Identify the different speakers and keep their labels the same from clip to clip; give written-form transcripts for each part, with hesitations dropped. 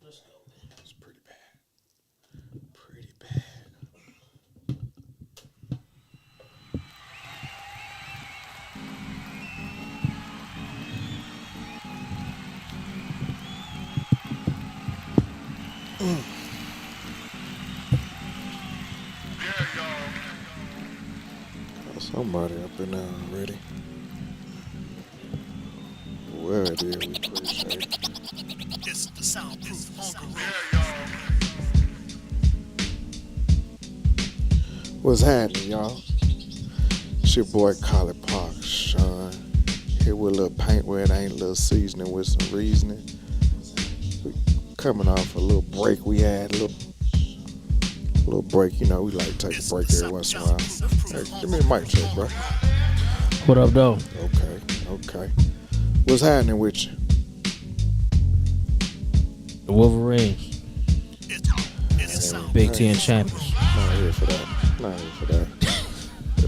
Speaker 1: It's pretty bad. Pretty bad. Got somebody up in there already. Where it is, we appreciate it.
Speaker 2: It's the soundproof hunger.
Speaker 1: What's happening, y'all? It's your boy Collie Park, Sean. Here with a little paint where it ain't, a little seasoning with some reasoning. We coming off a little break we had, a little break, you know, we like to take a break every once in a while. Hey, give me a mic check, bro.
Speaker 3: What up, though?
Speaker 1: Okay. What's happening with you?
Speaker 3: The Wolverines, Big Ten champions.
Speaker 1: Not here for that.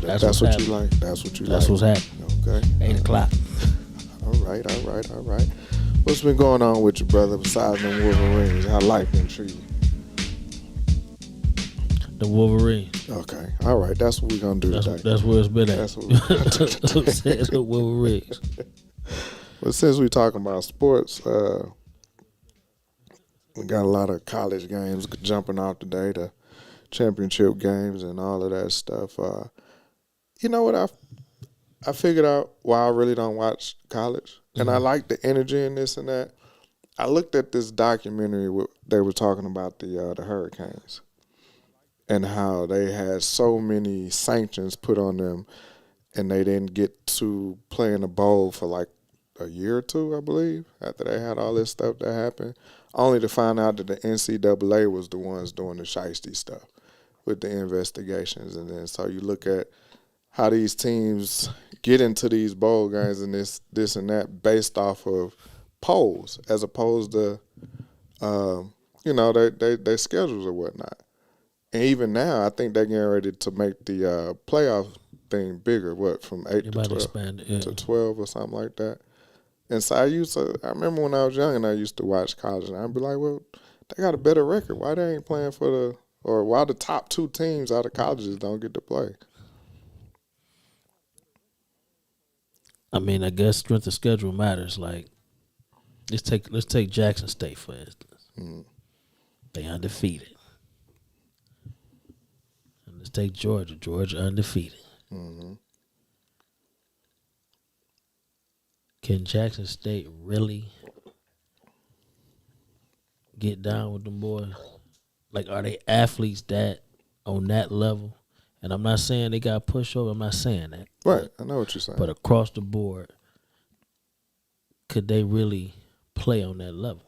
Speaker 3: That's
Speaker 1: That's
Speaker 3: what's
Speaker 1: what you
Speaker 3: happening.
Speaker 1: like. That's what you
Speaker 3: That's
Speaker 1: like.
Speaker 3: what's happening.
Speaker 1: Okay.
Speaker 3: 8 o'clock.
Speaker 1: All right. What's been going on with you, brother, besides them Wolverines? How life been treating you?
Speaker 3: The Wolverines.
Speaker 1: Okay. All right. That's what we're going to do today.
Speaker 3: That's where it's been at.
Speaker 1: That's what we're going to do today.
Speaker 3: The Wolverines.
Speaker 1: Well, since we're talking about sports, we got a lot of college games jumping off today, the championship games and all of that stuff. You know what? I figured out why I really don't watch college, and I like the energy in this and that. I looked at this documentary where they were talking about the Hurricanes and how they had so many sanctions put on them, and they didn't get to play in the bowl for like a year or two, I believe, after they had all this stuff that happened, only to find out that the NCAA was the ones doing the shiesty stuff with the investigations. And then so you look at how these teams get into these bowl games and this and that based off of polls as opposed to, their schedules or whatnot. And even now, I think they're getting ready to make the playoff thing bigger, from 8 to 12
Speaker 3: expand it,
Speaker 1: to 12 or something like that. And so I remember when I was young and I used to watch college, and I'd be like, well, they got a better record. Why they ain't playing or why the top two teams out of colleges don't get to play?
Speaker 3: I mean, I guess strength of schedule matters. Like, let's take Jackson State, for instance. They undefeated. And let's take Georgia. Georgia undefeated. Can Jackson State really get down with them boys? Like, are they athletes that on that level? And I'm not saying they got pushover. I'm not saying that.
Speaker 1: Right, I know what you're saying.
Speaker 3: But across the board, could they really play on that level?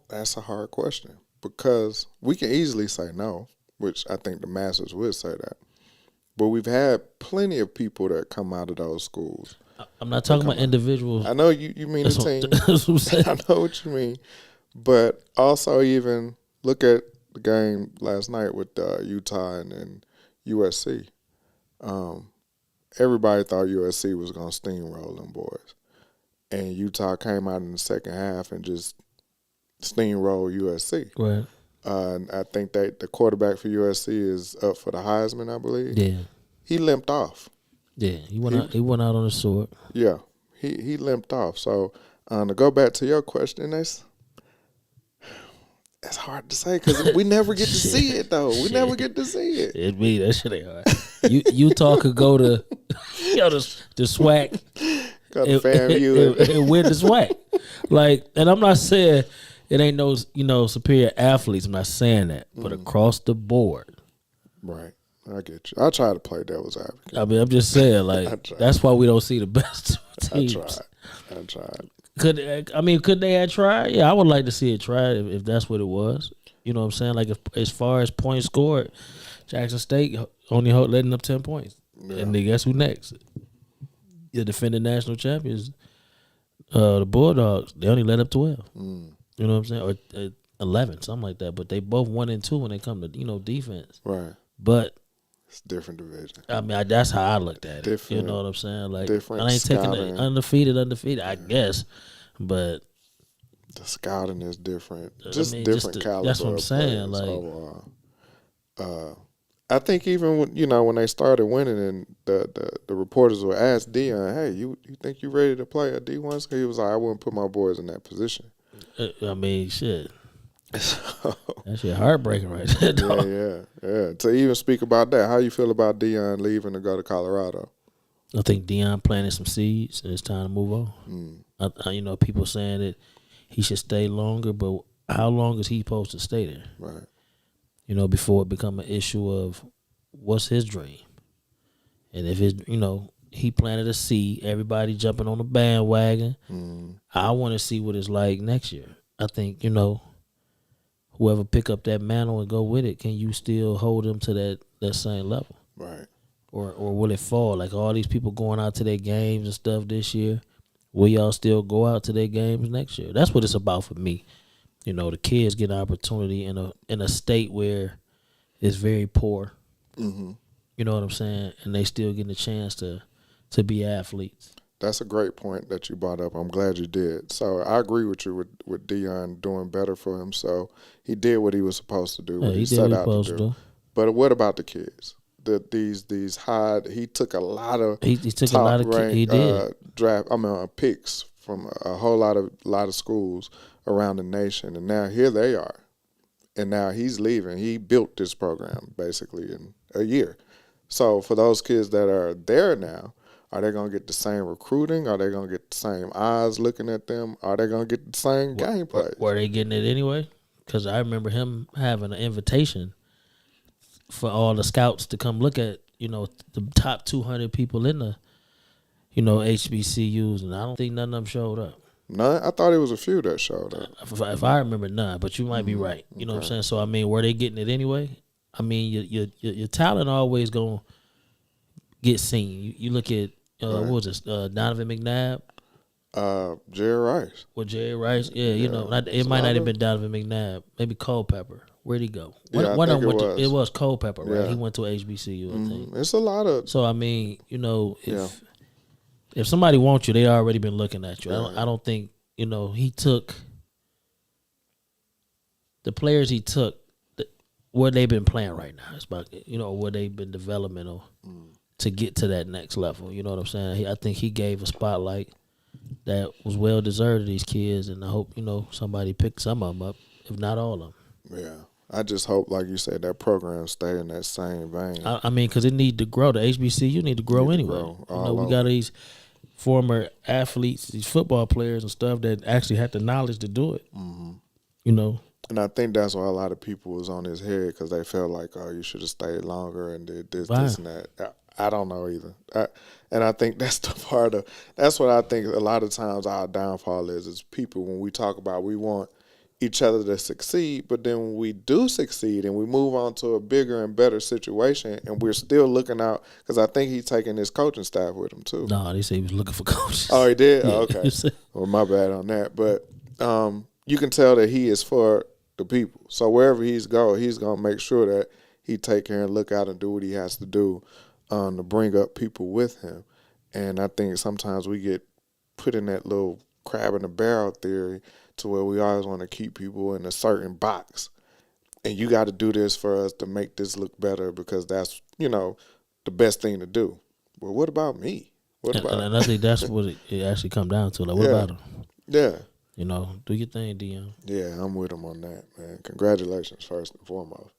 Speaker 1: That's a hard question because we can easily say no, which I think the masses would say that. But we've had plenty of people that come out of those schools.
Speaker 3: I'm not talking about individuals.
Speaker 1: I know you mean the team.
Speaker 3: That's what I'm saying.
Speaker 1: I know what you mean. But also even look at the game last night with Utah and USC. Everybody thought USC was going to steamroll them boys. And Utah came out in the second half and just steamrolled USC.
Speaker 3: Right.
Speaker 1: And I think that the quarterback for USC is up for the Heisman, I believe.
Speaker 3: Yeah.
Speaker 1: He limped off.
Speaker 3: Yeah. He went out on the sword.
Speaker 1: Yeah. He limped off. So to go back to your question, that's hard to say because we never get to see it, though. We never get to see it.
Speaker 3: It be that shit ain't hard. Utah could go to the SWAC
Speaker 1: Got a fan view
Speaker 3: and win the SWAC. Like, and I'm not saying it ain't no superior athletes. I'm not saying that, but across the board,
Speaker 1: right? I get you. I try to play devil's advocate.
Speaker 3: I mean, I'm just saying, like, that's why we don't see the best teams.
Speaker 1: I tried.
Speaker 3: Could they have tried? Yeah, I would like to see it tried if that's what it was. You know what I'm saying? Like, as far as points scored, Jackson State only letting up 10 points. Yeah. And then guess who next? The defending national champions, the Bulldogs. They only let up 12. You know what I'm saying? Or 11, something like that. But they both 1 and 2 when it comes to defense.
Speaker 1: Right.
Speaker 3: But
Speaker 1: it's a different division.
Speaker 3: I mean, that's how I looked at it.
Speaker 1: Different,
Speaker 3: you know what I'm saying? Like,
Speaker 1: different
Speaker 3: I ain't taking
Speaker 1: scouting.
Speaker 3: undefeated, I guess. But
Speaker 1: The scouting is different.
Speaker 3: I
Speaker 1: Just
Speaker 3: mean,
Speaker 1: different caliber.
Speaker 3: that's what I'm
Speaker 1: of
Speaker 3: saying.
Speaker 1: players
Speaker 3: Like,
Speaker 1: overall. I think even when they started winning and the reporters would ask Dion, "Hey, you think you ready to play a D1?" So he was like, "I wouldn't put my boys in that position."
Speaker 3: I mean, shit.
Speaker 1: So,
Speaker 3: That shit heartbreaking right there, dog.
Speaker 1: yeah. To even speak about that, how you feel about Dion leaving to go to Colorado?
Speaker 3: I think Dion planted some seeds, and it's time to move on. People saying that he should stay longer, but how long is he supposed to stay there?
Speaker 1: Right.
Speaker 3: Before it become an issue of what's his dream, and if he planted a seed, everybody jumping on the bandwagon. I want to see what it's like next year. I think whoever pick up that mantle and go with it, can you still hold them to that same level?
Speaker 1: Right.
Speaker 3: Or will it fall? Like all these people going out to their games and stuff this year, will y'all still go out to their games next year? That's what it's about for me. The kids get an opportunity in a state where it's very poor.
Speaker 1: Mm-hmm.
Speaker 3: You know what I'm saying? And they still getting a chance to be athletes.
Speaker 1: That's a great point that you brought up. I'm glad you did. So I agree with you with Dion doing better for him. So he did what he was supposed to do,
Speaker 3: Yeah,
Speaker 1: what
Speaker 3: he
Speaker 1: he
Speaker 3: did
Speaker 1: set
Speaker 3: what he
Speaker 1: out to
Speaker 3: supposed to
Speaker 1: do.
Speaker 3: do.
Speaker 1: But what about the kids? These high. He took a lot of
Speaker 3: He took a
Speaker 1: top
Speaker 3: lot of
Speaker 1: ranked
Speaker 3: he did.
Speaker 1: picks from a whole lot of schools around the nation, and now here they are, and now he's leaving. He built this program basically in a year. So for those kids that are there now, are they going to get the same recruiting? Are they going to get the same eyes looking at them? Are they going to get the same gameplay?
Speaker 3: Were they getting it anyway? Because I remember him having an invitation for all the scouts to come look at, the top 200 people in the, HBCUs, and I don't think none of them showed up.
Speaker 1: None. I thought it was a few that showed up.
Speaker 3: If I remember, none. But you might be right. You know what I'm saying? So I mean, were they getting it anyway? I mean, your talent always gonna get seen. You look at what was this? Donovan McNabb.
Speaker 1: Jerry Rice.
Speaker 3: Well, Jerry Rice. Yeah, it might not have been Donovan McNabb. Maybe Culpepper. Where'd he go?
Speaker 1: Yeah, I think it was.
Speaker 3: It was Culpepper, right?
Speaker 1: Yeah.
Speaker 3: He went to HBCU, I think.
Speaker 1: It's a lot of.
Speaker 3: So I mean, if somebody wants you, they already been looking at you.
Speaker 1: Right.
Speaker 3: I don't think he took the players he took. Where they've been playing right now. It's about where they've been developmental to get to that next level. You know what I'm saying? I think he gave a spotlight that was well deserved to these kids, and I hope somebody picked some of them up, if not all of them.
Speaker 1: Yeah. I just hope, like you said, that program stay in that same vein.
Speaker 3: I mean, because it need to grow. The HBCU need to grow anyway. We got these former athletes, these football players and stuff that actually had the knowledge to do it.
Speaker 1: And I think that's why a lot of people was on his head because they felt like, oh, you should have stayed longer and did this, this, and that. I don't know either. And I think that's the part of – that's what I think a lot of times our downfall is people when we talk about we want each other to succeed, but then when we do succeed and we move on to a bigger and better situation and we're still looking out – because I think he's taking his coaching staff with him too.
Speaker 3: No, they say he was looking for coaches.
Speaker 1: Oh, he did?
Speaker 3: Yeah.
Speaker 1: Oh, okay. Well, my bad on that. But you can tell that he is for the people. So wherever he's going to make sure that he take care and look out and do what he has to do to bring up people with him. And I think sometimes we get put in that little crab in the barrel theory to where we always want to keep people in a certain box. And you got to do this for us to make this look better because that's, the best thing to do. Well, what about me?
Speaker 3: And I think that's what it actually come down to. Like, what about him?
Speaker 1: Yeah.
Speaker 3: Do your thing, Dion.
Speaker 1: Yeah, I'm with him on that, man. Congratulations, first and foremost.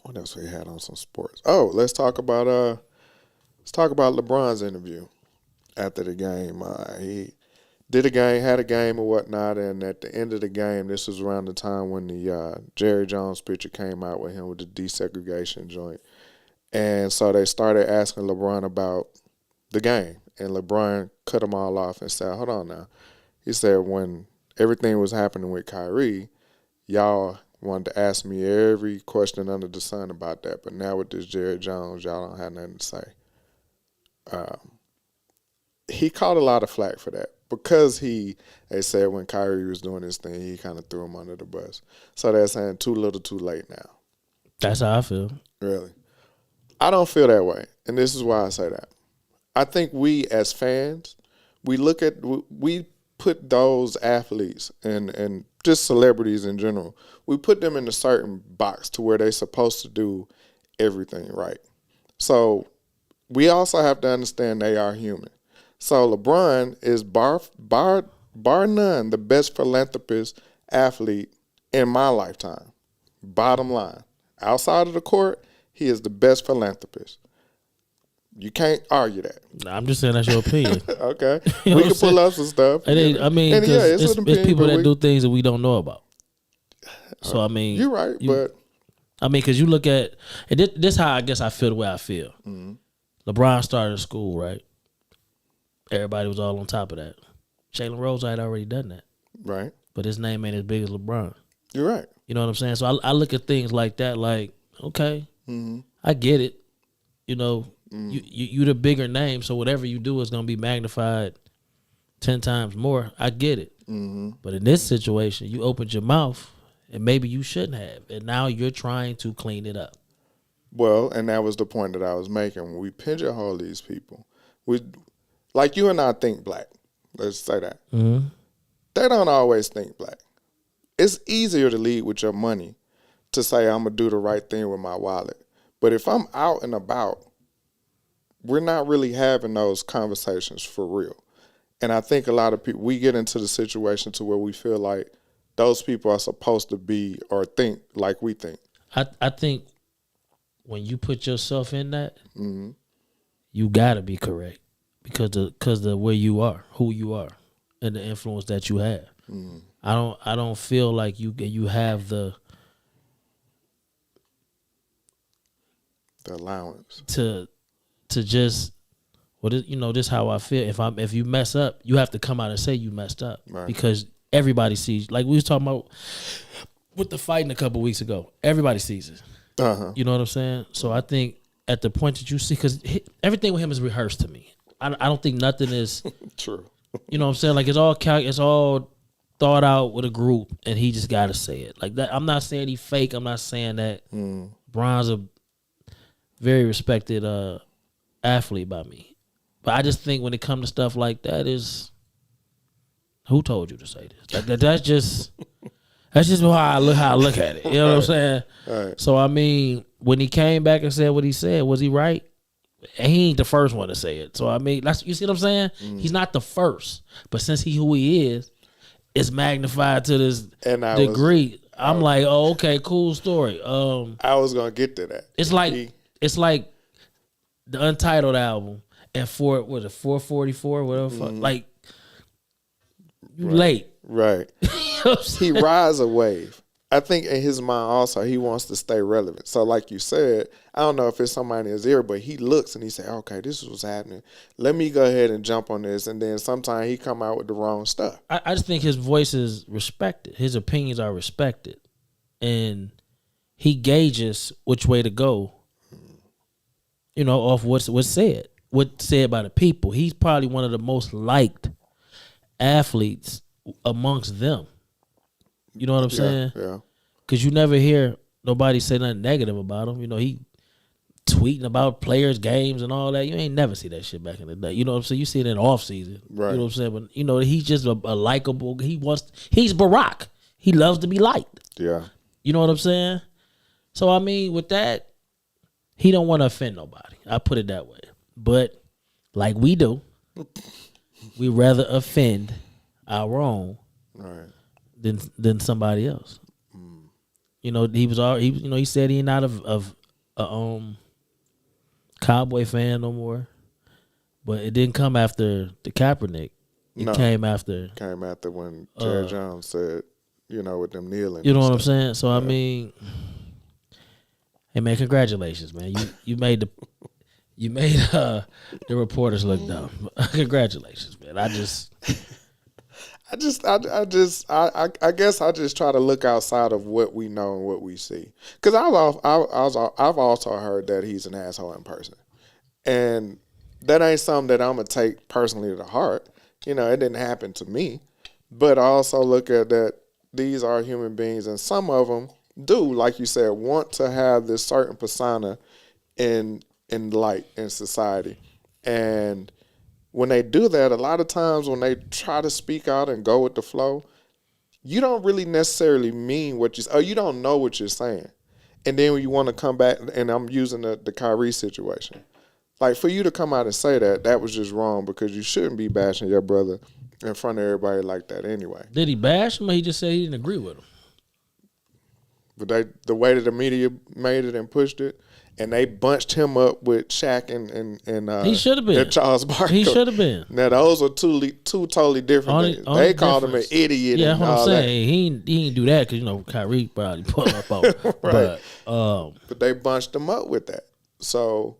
Speaker 1: What else we had on some sports? Oh, let's talk about LeBron's interview after the game. He did a game, had a game or whatnot, and at the end of the game, this was around the time when the Jerry Jones picture came out with him with the desegregation joint. And so they started asking LeBron about the game. And LeBron cut them all off and said, hold on now. He said, when everything was happening with Kyrie, y'all wanted to ask me every question under the sun about that. But now with this Jerry Jones, y'all don't have nothing to say. He caught a lot of flack for that because they said when Kyrie was doing his thing, he kind of threw him under the bus. So they're saying too little too late now.
Speaker 3: That's how I feel.
Speaker 1: Really? I don't feel that way. And this is why I say that. I think we as fans, look at we put those athletes and just celebrities in general, we put them in a certain box to where they're supposed to do everything right. So we also have to understand they are human. So LeBron is bar none the best philanthropist athlete in my lifetime. Bottom line. Outside of the court, he is the best philanthropist. You can't argue that.
Speaker 3: Nah, I'm just saying that's your opinion.
Speaker 1: Okay.
Speaker 3: You know
Speaker 1: We
Speaker 3: what
Speaker 1: can
Speaker 3: I'm saying?
Speaker 1: pull up some stuff.
Speaker 3: I mean,
Speaker 1: And
Speaker 3: 'cause
Speaker 1: yeah,
Speaker 3: it's
Speaker 1: an opinion,
Speaker 3: people
Speaker 1: but
Speaker 3: that do things that we don't know about. So I mean,
Speaker 1: You're right, but
Speaker 3: because you look at and this how I guess I feel the way I feel.
Speaker 1: Mm-hmm.
Speaker 3: LeBron started school, right? Everybody was all on top of that. Jalen Rose had already done that,
Speaker 1: right.
Speaker 3: but his name ain't as big as LeBron.
Speaker 1: You're right.
Speaker 3: You know what I'm saying? So I look at things like that, like, okay,
Speaker 1: Mm-hmm.
Speaker 3: I get it. You know, you the bigger name, so whatever you do is gonna be magnified 10 times more. I get it.
Speaker 1: Mm-hmm.
Speaker 3: But in this situation, you opened your mouth and maybe you shouldn't have. And now you're trying to clean it up.
Speaker 1: Well, and that was the point that I was making. When we pigeonhole these people, we like you and I think black. Let's say that.
Speaker 3: Mm-hmm.
Speaker 1: They don't always think black. It's easier to lead with your money to say I'm gonna do the right thing with my wallet. But if I'm out and about, we're not really having those conversations for real. And I think a lot of people, we get into the situation to where we feel like those people are supposed to be or think like we think.
Speaker 3: I think when you put yourself in that,
Speaker 1: Mm-hmm.
Speaker 3: you gotta be correct because the where you are, who you are, and the influence that you have.
Speaker 1: Mm-hmm.
Speaker 3: I don't feel like you have the
Speaker 1: allowance
Speaker 3: to just this is how I feel. If you mess up, you have to come out and say you messed up,
Speaker 1: right.
Speaker 3: because everybody sees. Like we was talking about with the fighting a couple weeks ago, everybody sees it.
Speaker 1: Uh-huh.
Speaker 3: You know what I'm saying? So I think at the point that you see, because everything with him is rehearsed to me. I don't think nothing is
Speaker 1: True.
Speaker 3: You know what I'm saying? Like it's all thought out with a group, and he just got to say it like that. I'm not saying he fake. I'm not saying that. Bron's a very respected athlete by me, but I just think when it comes to stuff like that, is who told you to say this? Like that's just how I look at it. You know what I'm saying?
Speaker 1: Right.
Speaker 3: So I mean, when he came back and said what he said, was he right? And he ain't the first one to say it. So I mean, you see what I'm saying? He's not the first, but since who he is, it's magnified to this degree. I'm like, oh, okay, cool story.
Speaker 1: I was gonna get to that.
Speaker 3: It's like the Untitled album and 444, whatever. Like you late,
Speaker 1: right?
Speaker 3: You know what I'm saying?
Speaker 1: He rides a wave. I think in his mind also he wants to stay relevant. So like you said, I don't know if it's somebody in his ear, but he looks and he say, okay, this is what's happening. Let me go ahead and jump on this. And then sometimes he come out with the wrong stuff.
Speaker 3: I just think his voice is respected. His opinions are respected. And he gauges which way to go, off what's said by the people. He's probably one of the most liked athletes amongst them. You know what I'm saying?
Speaker 1: Yeah.
Speaker 3: Because you never hear nobody say nothing negative about him. He tweeting about players' games and all that. You ain't never see that shit back in the day. You know what I'm saying? You see it in the off season.
Speaker 1: Right.
Speaker 3: You know what I'm saying? But he's just a likable. He's Barack. He loves to be liked.
Speaker 1: Yeah.
Speaker 3: You know what I'm saying? So I mean, with that, he don't want to offend nobody. I put it that way. But like we do, we rather offend our own.
Speaker 1: Right.
Speaker 3: Than somebody else. He said he not of a Cowboy fan no more. But it didn't come after the Kaepernick. It came after
Speaker 1: when Jerry Jones said, with them kneeling.
Speaker 3: You know what I'm saying? So I mean, hey man, congratulations, man. You made the reporters look dumb. Congratulations, man. I guess I just try to look outside of what we know and what we see. Because I've also heard that he's an asshole in person, and that ain't something that I'm gonna take personally to heart. It didn't happen to me, but I also look at that these are human beings, and some of them do, like you said, want to have this certain persona in light in society, and
Speaker 1: when they do that, a lot of times when they try to speak out and go with the flow, you don't really necessarily mean what you say, or you don't know what you're saying. And then when you want to come back, and I'm using the Kyrie situation. Like, for you to come out and say that was just wrong, because you shouldn't be bashing your brother in front of everybody like that anyway.
Speaker 3: Did he bash him, or he just said he didn't agree with him?
Speaker 1: But the way that the media made it and pushed it, and they bunched him up with Shaq and
Speaker 3: he should have been.
Speaker 1: and Charles Barkley.
Speaker 3: He should have been.
Speaker 1: Now those are two totally different things. They called him an idiot.
Speaker 3: Yeah,
Speaker 1: and
Speaker 3: that's what I'm
Speaker 1: all
Speaker 3: saying. He ain't do that because Kyrie probably put him up on.
Speaker 1: Right.
Speaker 3: But
Speaker 1: they bunched him up with that. So,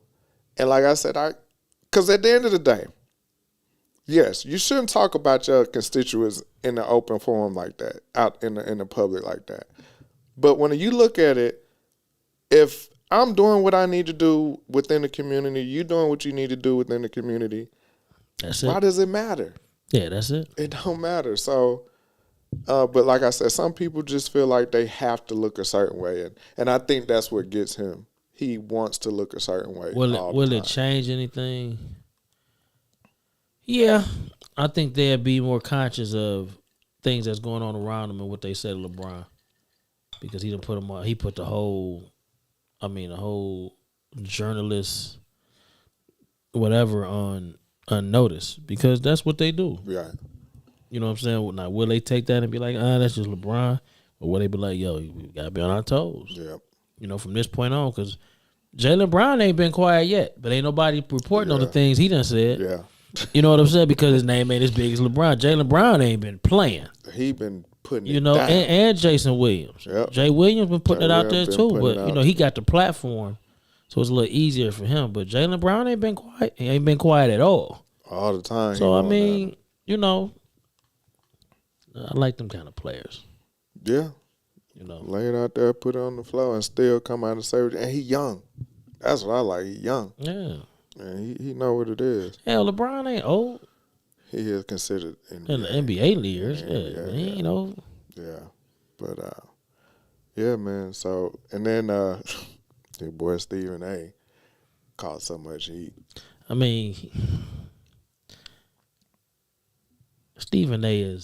Speaker 1: and like I said, because at the end of the day, yes, you shouldn't talk about your constituents in the open forum like that, out in the public like that. But when you look at it, if I'm doing what I need to do within the community, you doing what you need to do within the community,
Speaker 3: that's it.
Speaker 1: Why does it matter?
Speaker 3: Yeah, that's it.
Speaker 1: It don't matter. So, but like I said, some people just feel like they have to look a certain way, and I think that's what gets him. He wants to look a certain way.
Speaker 3: Will it change anything? Yeah, I think they'd be more conscious of things that's going on around them and what they said to LeBron, because he done put him on. He put the whole journalist, whatever, on notice, because that's what they do.
Speaker 1: Right.
Speaker 3: You know what I'm saying? Now, will they take that and be like, that's just LeBron? Or will they be like, yo, we got to be on our toes?
Speaker 1: Yep.
Speaker 3: From this point on, because Jaylen Brown ain't been quiet yet, but ain't nobody reporting on the things he done said.
Speaker 1: Yeah.
Speaker 3: You know what I'm saying? Because his name ain't as big as LeBron. Jaylen Brown ain't been playing.
Speaker 1: He been putting it down.
Speaker 3: And Jason Williams.
Speaker 1: Yep.
Speaker 3: Jay Williams been putting it out there too,
Speaker 1: putting it
Speaker 3: but
Speaker 1: out.
Speaker 3: he got the platform, so it's a little easier for him. But Jaylen Brown ain't been quiet. He ain't been quiet at all.
Speaker 1: All the time.
Speaker 3: So I mean, I like them kind of players.
Speaker 1: Yeah. Lay it out there, put it on the floor, and still come out and say it. And he young. That's what I like. He young.
Speaker 3: Yeah.
Speaker 1: And he know what it is.
Speaker 3: Hell, LeBron ain't old.
Speaker 1: He is considered in
Speaker 3: the NBA years.
Speaker 1: Yeah,
Speaker 3: he ain't old.
Speaker 1: Yeah. But yeah, man. So, and then your boy Stephen A. caught so much heat.
Speaker 3: I mean, Stephen A.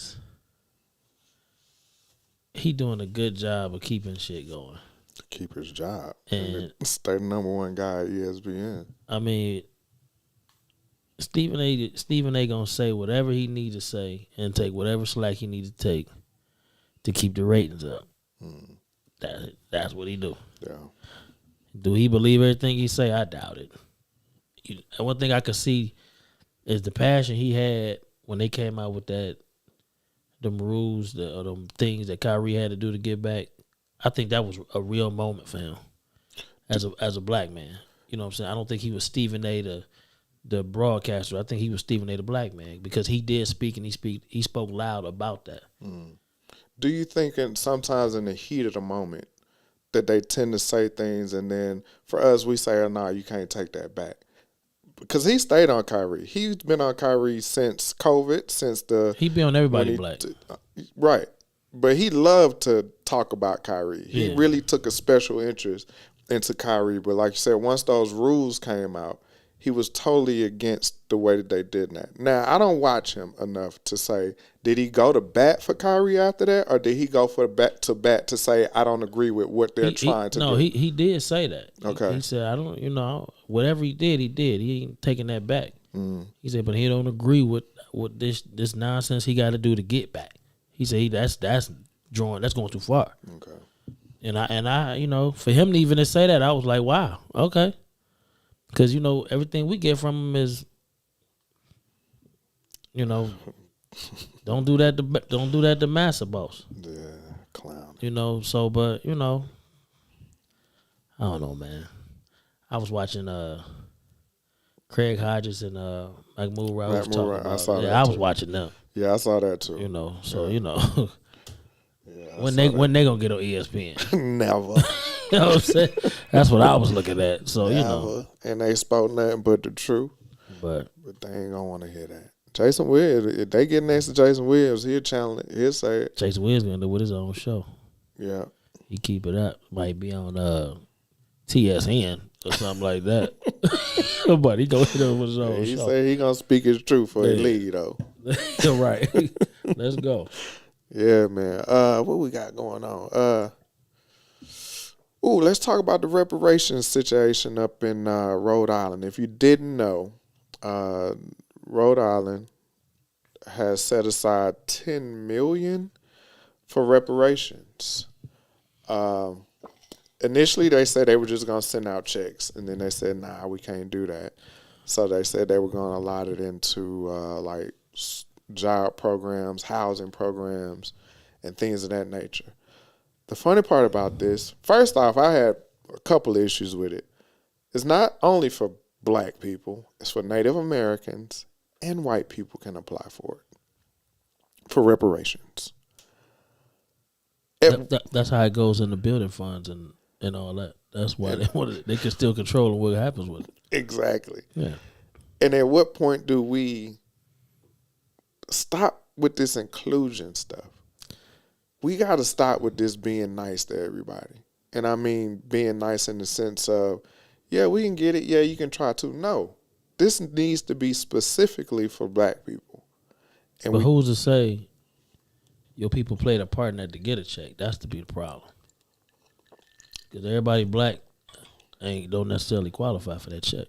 Speaker 3: he doing a good job of keeping shit going.
Speaker 1: To keep his job.
Speaker 3: And
Speaker 1: stay the number one guy at ESPN.
Speaker 3: I mean, Stephen A. gonna say whatever he need to say and take whatever slack he need to take to keep the ratings up. That's what he do.
Speaker 1: Yeah.
Speaker 3: Do he believe everything he say? I doubt it. One thing I could see is the passion he had when they came out with them rules, them things that Kyrie had to do to get back. I think that was a real moment for him as a black man. You know what I'm saying? I don't think he was Stephen A. the broadcaster. I think he was Stephen A. the black man, because he did speak, and he spoke loud about that.
Speaker 1: Do you think sometimes in the heat of the moment that they tend to say things, and then for us we say, oh, no, you can't take that back? Because he stayed on Kyrie. He's been on Kyrie since COVID,
Speaker 3: He be on everybody black.
Speaker 1: Right. But he loved to talk about Kyrie. He really took a special interest into Kyrie. But like you said, once those rules came out, he was totally against the way that they did that. Now, I don't watch him enough to say, did he go to bat for Kyrie after that? Or did he go for bat to say, I don't agree with what they're trying to do?
Speaker 3: No, he did say that.
Speaker 1: Okay.
Speaker 3: He said, I don't, whatever he did, he did. He ain't taking that back. He said, but he don't agree with this nonsense he got to do to get back. He said that's going too far.
Speaker 1: Okay.
Speaker 3: And I for him to even say that, I was like, wow, okay. Because everything we get from him is, don't do that to Massa Boss.
Speaker 1: Yeah, clown.
Speaker 3: So but I don't know, man. I was watching Craig Hodges and Mahmoud was talking about.
Speaker 1: I saw that
Speaker 3: I was
Speaker 1: too.
Speaker 3: watching them.
Speaker 1: Yeah, I saw that too.
Speaker 3: When they gonna get on ESPN?
Speaker 1: Never.
Speaker 3: You know what I'm saying? That's what I was looking at. So
Speaker 1: Never. And they spoke nothing but the truth.
Speaker 3: But
Speaker 1: they ain't gonna want to hear that. Jason Williams, if they get next to Jason Williams, he'll challenge it. He'll say it.
Speaker 3: Jason Williams gonna do with his own show.
Speaker 1: Yeah.
Speaker 3: He keep it up. Might be on TSN. or something like that. But he gonna hit him with his own
Speaker 1: He
Speaker 3: show.
Speaker 1: said he gonna speak his truth for the
Speaker 3: Yeah.
Speaker 1: league though.
Speaker 3: You're right. Let's go.
Speaker 1: Yeah, man. What we got going on? Let's talk about the reparations situation up in Rhode Island. If you didn't know, Rhode Island has set aside $10 million for reparations. Initially, they said they were just going to send out checks, and then they said, nah, we can't do that. So they said they were going to allot it into job programs, housing programs, and things of that nature. The funny part about this, first off, I had a couple issues with it. It's not only for black people, it's for Native Americans, and white people can apply for it, for reparations.
Speaker 3: That's how it goes in the building funds and all that. That's why they can still control what happens with it.
Speaker 1: Exactly.
Speaker 3: Yeah.
Speaker 1: And at what point do we stop with this inclusion stuff? We got to stop with this being nice to everybody. And I mean being nice in the sense of, yeah, we can get it. Yeah, you can try to. No, this needs to be specifically for black people.
Speaker 3: But who's to say your people played a part in that to get a check? That's to be the problem. Because everybody black don't necessarily qualify for that check.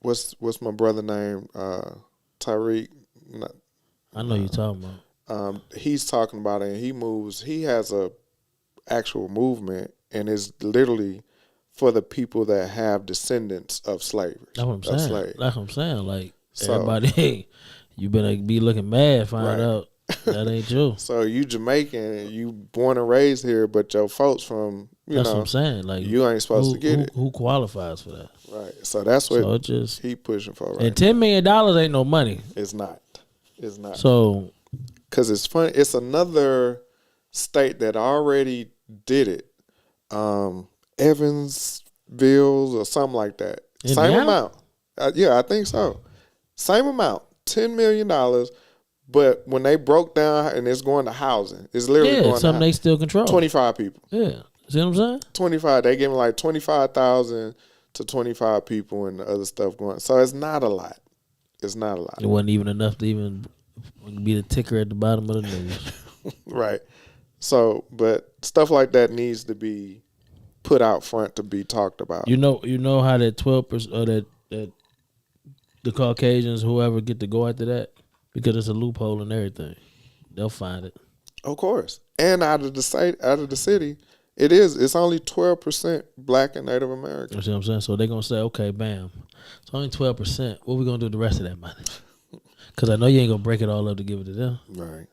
Speaker 1: What's my brother name? Tyreek.
Speaker 3: I know you're talking about.
Speaker 1: He's talking about it, and he has a actual movement, and it's literally for the people that have descendants of slavers.
Speaker 3: That's what I'm saying.
Speaker 1: Slaves.
Speaker 3: That's what I'm saying. Like,
Speaker 1: So,
Speaker 3: everybody, hey, you better be looking mad, find
Speaker 1: Right.
Speaker 3: out that ain't you.
Speaker 1: So you Jamaican, and you born and raised here, but your folks from,
Speaker 3: That's what I'm saying. Like,
Speaker 1: you ain't supposed to get it.
Speaker 3: Who qualifies for that?
Speaker 1: Right. So that's what
Speaker 3: So it just,
Speaker 1: he pushing for right
Speaker 3: and $10 million ain't no money.
Speaker 1: It's not. It's not.
Speaker 3: So,
Speaker 1: Because it's funny. It's another state that already did it. Evansville or something like that.
Speaker 3: Indiana?
Speaker 1: Same amount. Yeah, I think so. Same amount. $10 million. But when they broke down and it's going to housing, it's literally
Speaker 3: yeah,
Speaker 1: going
Speaker 3: something
Speaker 1: to
Speaker 3: they still control.
Speaker 1: 25 people.
Speaker 3: Yeah. See what I'm saying?
Speaker 1: 25. They give them like 25,000 to 25 people and the other stuff going. So it's not a lot. It's not a lot.
Speaker 3: It wasn't even enough to even be the ticker at the bottom of the news.
Speaker 1: Right. So, but stuff like that needs to be put out front to be talked about.
Speaker 3: You know how that 12% or that the Caucasians, whoever, get to go after that? Because it's a loophole and everything. They'll find it.
Speaker 1: Of course. And out of the city, it's only 12% black and Native American.
Speaker 3: You see what I'm saying? So they're going to say, okay, bam. It's only 12%. What we going to do with the rest of that money? Because I know you ain't going to break it all up to give it to them.
Speaker 1: Right.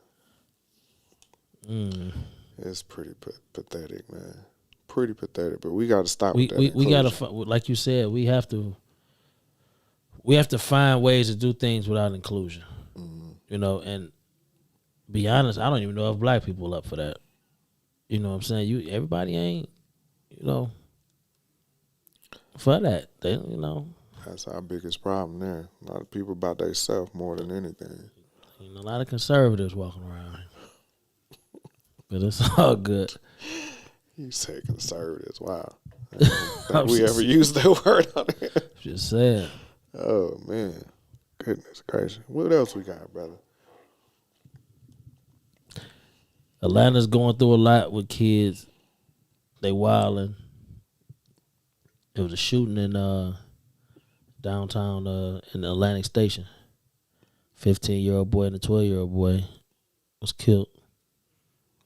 Speaker 1: It's pretty pathetic, man. Pretty pathetic. But we got to stop with that.
Speaker 3: We got to, like you said, we have to find ways to do things without inclusion. You know, and be honest, I don't even know if black people up for that. You know what I'm saying? Everybody ain't, for that. They,
Speaker 1: That's our biggest problem there. A lot of people about themselves more than anything.
Speaker 3: a lot of conservatives walking around. But it's all good.
Speaker 1: You say conservatives. Wow. I don't think we ever used that word on here.
Speaker 3: Just saying.
Speaker 1: Oh, man. Goodness gracious. What else we got, brother?
Speaker 3: Atlanta's going through a lot with kids. They wilding. There was a shooting in downtown in the Atlantic Station. 15-year-old boy and a 12-year-old boy was killed.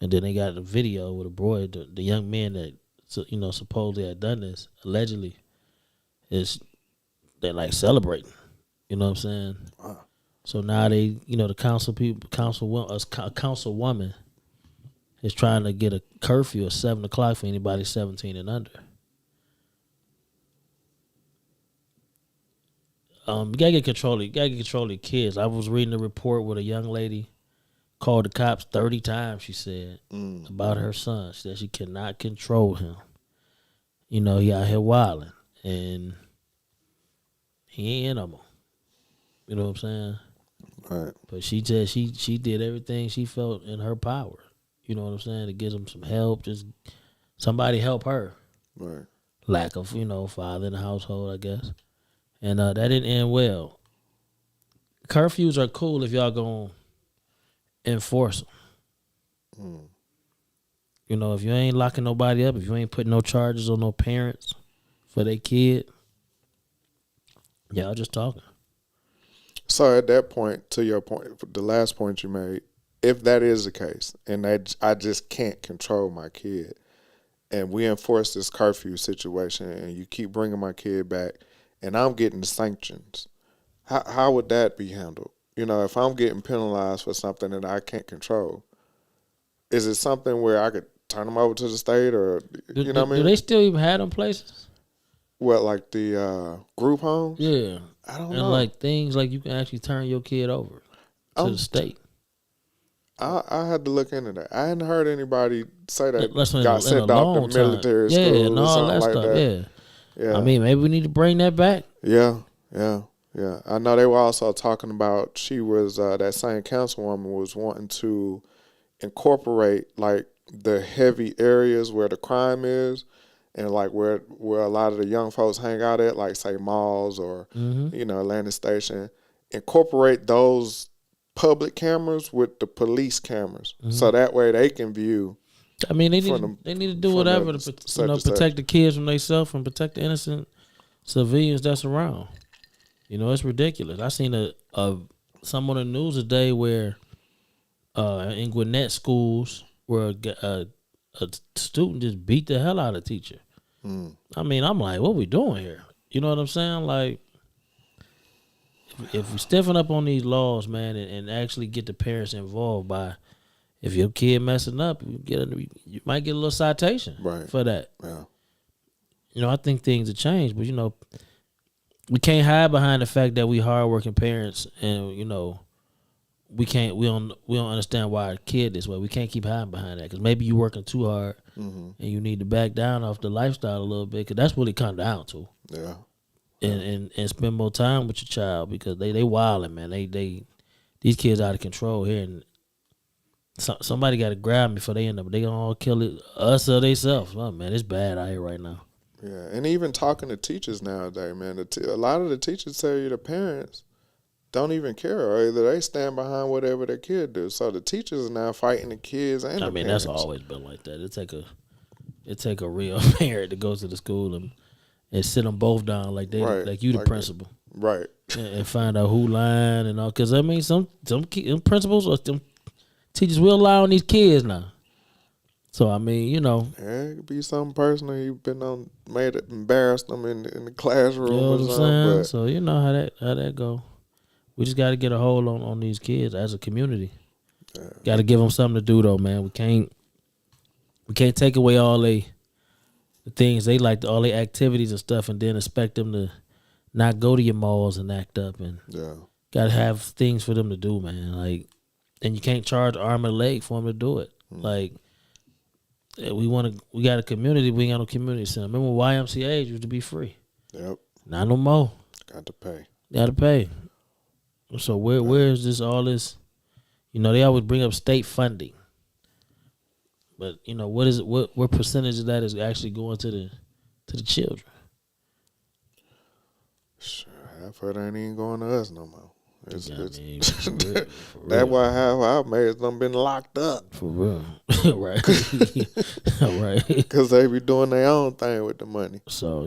Speaker 3: And then they got a video with a boy, the young man that supposedly had done this, allegedly, they're like celebrating. You know what I'm saying?
Speaker 1: Wow.
Speaker 3: So now they, the councilwoman is trying to get a curfew of 7 o'clock for anybody 17 and under. You gotta get control of the kids. I was reading a report with a young lady called the cops 30 times, she said, about her son. She said she cannot control him. He out here wilding, and he ain't in no more. You know what I'm saying?
Speaker 1: Right.
Speaker 3: But she did everything she felt in her power. You know what I'm saying? To get him some help. Just somebody help her.
Speaker 1: Right.
Speaker 3: lack of, father in the household, I guess. And that didn't end well. Curfews are cool if y'all gonna enforce them. If you ain't locking nobody up, if you ain't putting no charges on no parents for their kid, y'all just talking.
Speaker 1: So at that point, to your point, the last point you made, if that is the case, and I just can't control my kid, and we enforce this curfew situation, and you keep bringing my kid back, and I'm getting the sanctions, how would that be handled? If I'm getting penalized for something that I can't control, is it something where I could turn them over to the state, or what I mean?
Speaker 3: Do they still even have them places?
Speaker 1: What, like the group homes?
Speaker 3: Yeah,
Speaker 1: I don't
Speaker 3: and
Speaker 1: know.
Speaker 3: like things like you can actually turn your kid over to the state.
Speaker 1: I had to look into that. I hadn't heard anybody say that
Speaker 3: That's
Speaker 1: got sent off to military school
Speaker 3: and
Speaker 1: or
Speaker 3: all
Speaker 1: something
Speaker 3: that
Speaker 1: like
Speaker 3: stuff.
Speaker 1: that. Yeah.
Speaker 3: I mean, maybe we need to bring that back.
Speaker 1: Yeah. I know they were also talking about, she was, that same councilwoman was wanting to incorporate like the heavy areas where the crime is, and like where a lot of the young folks hang out at, like say malls or Atlantic Station, incorporate those public cameras with the police cameras, so that way they can view.
Speaker 3: I mean, they need to do whatever to protect the kids from themselves and protect the innocent civilians that's around. It's ridiculous. I seen some on the news today where in Gwinnett schools where a student just beat the hell out of a teacher. I mean, I'm like, what we doing here? You know what I'm saying? Like, if we stiffen up on these laws, man, and actually get the parents involved by, if your kid messing up, you might get a little citation for that.
Speaker 1: Yeah.
Speaker 3: I think things have changed, but we can't hide behind the fact that we hardworking parents, and we don't understand why our kid this way. We can't keep hiding behind that, because maybe you working too hard and you need to back down off the lifestyle a little bit, because that's what it comes down to.
Speaker 1: Yeah.
Speaker 3: And spend more time with your child, because they wilding, man. These kids out of control here, and somebody got to grab me before they end up. They gonna all kill it, us or themselves. Oh man, it's bad out here right now.
Speaker 1: Yeah, and even talking to teachers nowadays, man, a lot of the teachers tell you the parents don't even care, or either they stand behind whatever their kid do. So the teachers are now fighting the kids and the parents.
Speaker 3: That's always been like that. It take a real parent to go to the school and sit them both down like you the principal,
Speaker 1: right?
Speaker 3: And find out who lying and all. Because some principals or some teachers will lie on these kids now. So
Speaker 1: yeah, it could be something personal. You've been embarrassed them in the classroom.
Speaker 3: You know what
Speaker 1: or
Speaker 3: I'm
Speaker 1: something.
Speaker 3: saying?
Speaker 1: But
Speaker 3: So you know how that go. We just got to get a hold on these kids as a community. Got to give them something to do though, man. We can't take away all the things they like, all the activities and stuff, and then expect them to not go to your malls and act up. And got to have things for them to do, man. Like, and you can't charge arm and leg for them to do it. Like, we got a community. We ain't got no community center. Remember YMCA used to be free.
Speaker 1: Yep.
Speaker 3: Not no more.
Speaker 1: Got to pay.
Speaker 3: Got to pay. So where is this all this? They always bring up state funding, but what is it? What percentage of that is actually going to the children?
Speaker 1: Sure, half of it ain't even going to us no more.
Speaker 3: For
Speaker 1: That's why half our maids done been locked up.
Speaker 3: For real, right? Right.
Speaker 1: Because they be doing their own thing with the money.
Speaker 3: So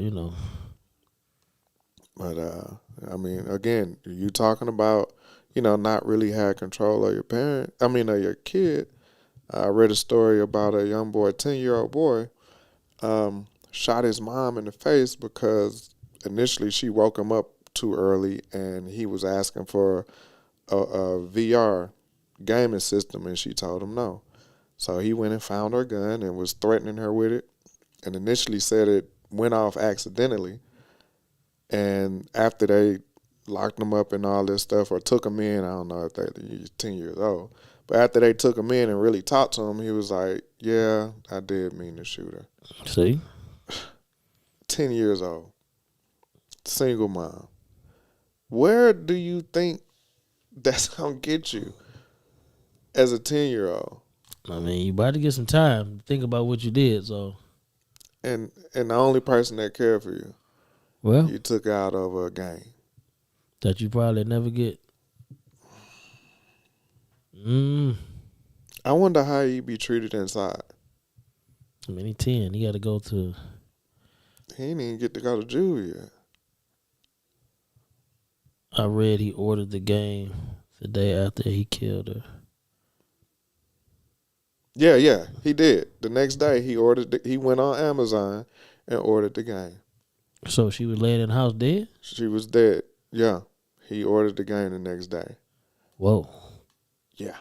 Speaker 1: But I mean, again, you talking about not really have control of your kid. I read a story about a young boy, 10-year-old boy, shot his mom in the face because initially she woke him up too early and he was asking for a VR gaming system and she told him no. So he went and found her gun and was threatening her with it, and initially said it went off accidentally. And after they locked him up and all this stuff, or took him in, I don't know if he's 10 years old, but after they took him in and really talked to him, he was like, yeah, I did mean to shoot her.
Speaker 3: See?
Speaker 1: 10 years old. Single mom. Where do you think that's going to get you as a 10-year-old?
Speaker 3: I mean, you about to get some time to think about what you did, so.
Speaker 1: and the only person that cared for you,
Speaker 3: Well,
Speaker 1: you took out over a game.
Speaker 3: that you probably never get.
Speaker 1: I wonder how you be treated inside.
Speaker 3: I mean, he 10. He got to go to.
Speaker 1: He didn't even get to go to jail yet.
Speaker 3: I read he ordered the game the day after he killed her.
Speaker 1: Yeah, he did. The next day, he went on Amazon and ordered the game.
Speaker 3: So she was laying in the house dead?
Speaker 1: She was dead. Yeah, he ordered the game the next day.
Speaker 3: Whoa.
Speaker 1: Yeah,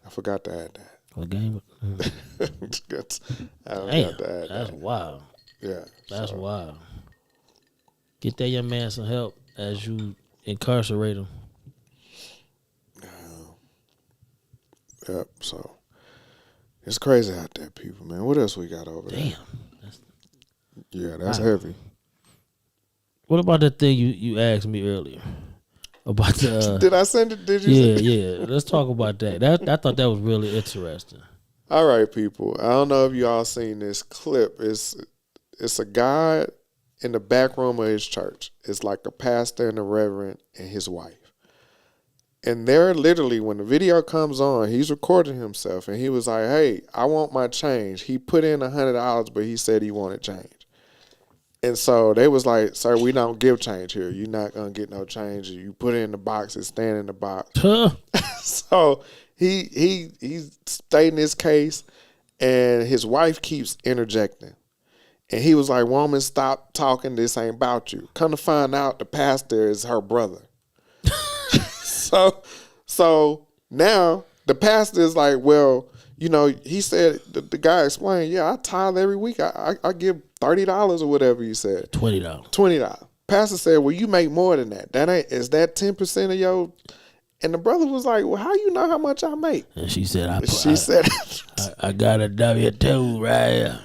Speaker 1: I forgot to add that.
Speaker 3: What game?
Speaker 1: I forgot to add
Speaker 3: That's
Speaker 1: that.
Speaker 3: wild.
Speaker 1: Yeah,
Speaker 3: That's wild. Get that young man some help as you incarcerate him.
Speaker 1: Yep. So it's crazy out there, people. Man, what else we got over there?
Speaker 3: Damn.
Speaker 1: Yeah, that's heavy.
Speaker 3: What about that thing you asked me earlier? About the
Speaker 1: Did I send it? Did you?
Speaker 3: Yeah. Let's talk about that. I thought that was really interesting.
Speaker 1: All right, people. I don't know if you all seen this clip. It's a guy in the back room of his church. It's like a pastor and a reverend and his wife. And they're literally, when the video comes on, he's recording himself and he was like, "Hey, I want my change." He put in $100, but he said he wanted change. And so they was like, "Sir, we don't give change here. You're not gonna get no change. You put it in the box, it's staying in the box."
Speaker 3: Huh?
Speaker 1: So he's stating his case, and his wife keeps interjecting. And he was like, "Woman, stop talking. This ain't about you." Come to find out, the pastor is her brother. So now the pastor is like, "Well, you know," he said, the guy explained, "Yeah, I tithe every week. I give $30 or whatever you said."
Speaker 3: $20.
Speaker 1: $20. Pastor said, "Well, you make more than that. Is that 10% of your?" And the brother was like, "Well, how you know how much I make?"
Speaker 3: And she said, I got a W-2 right here.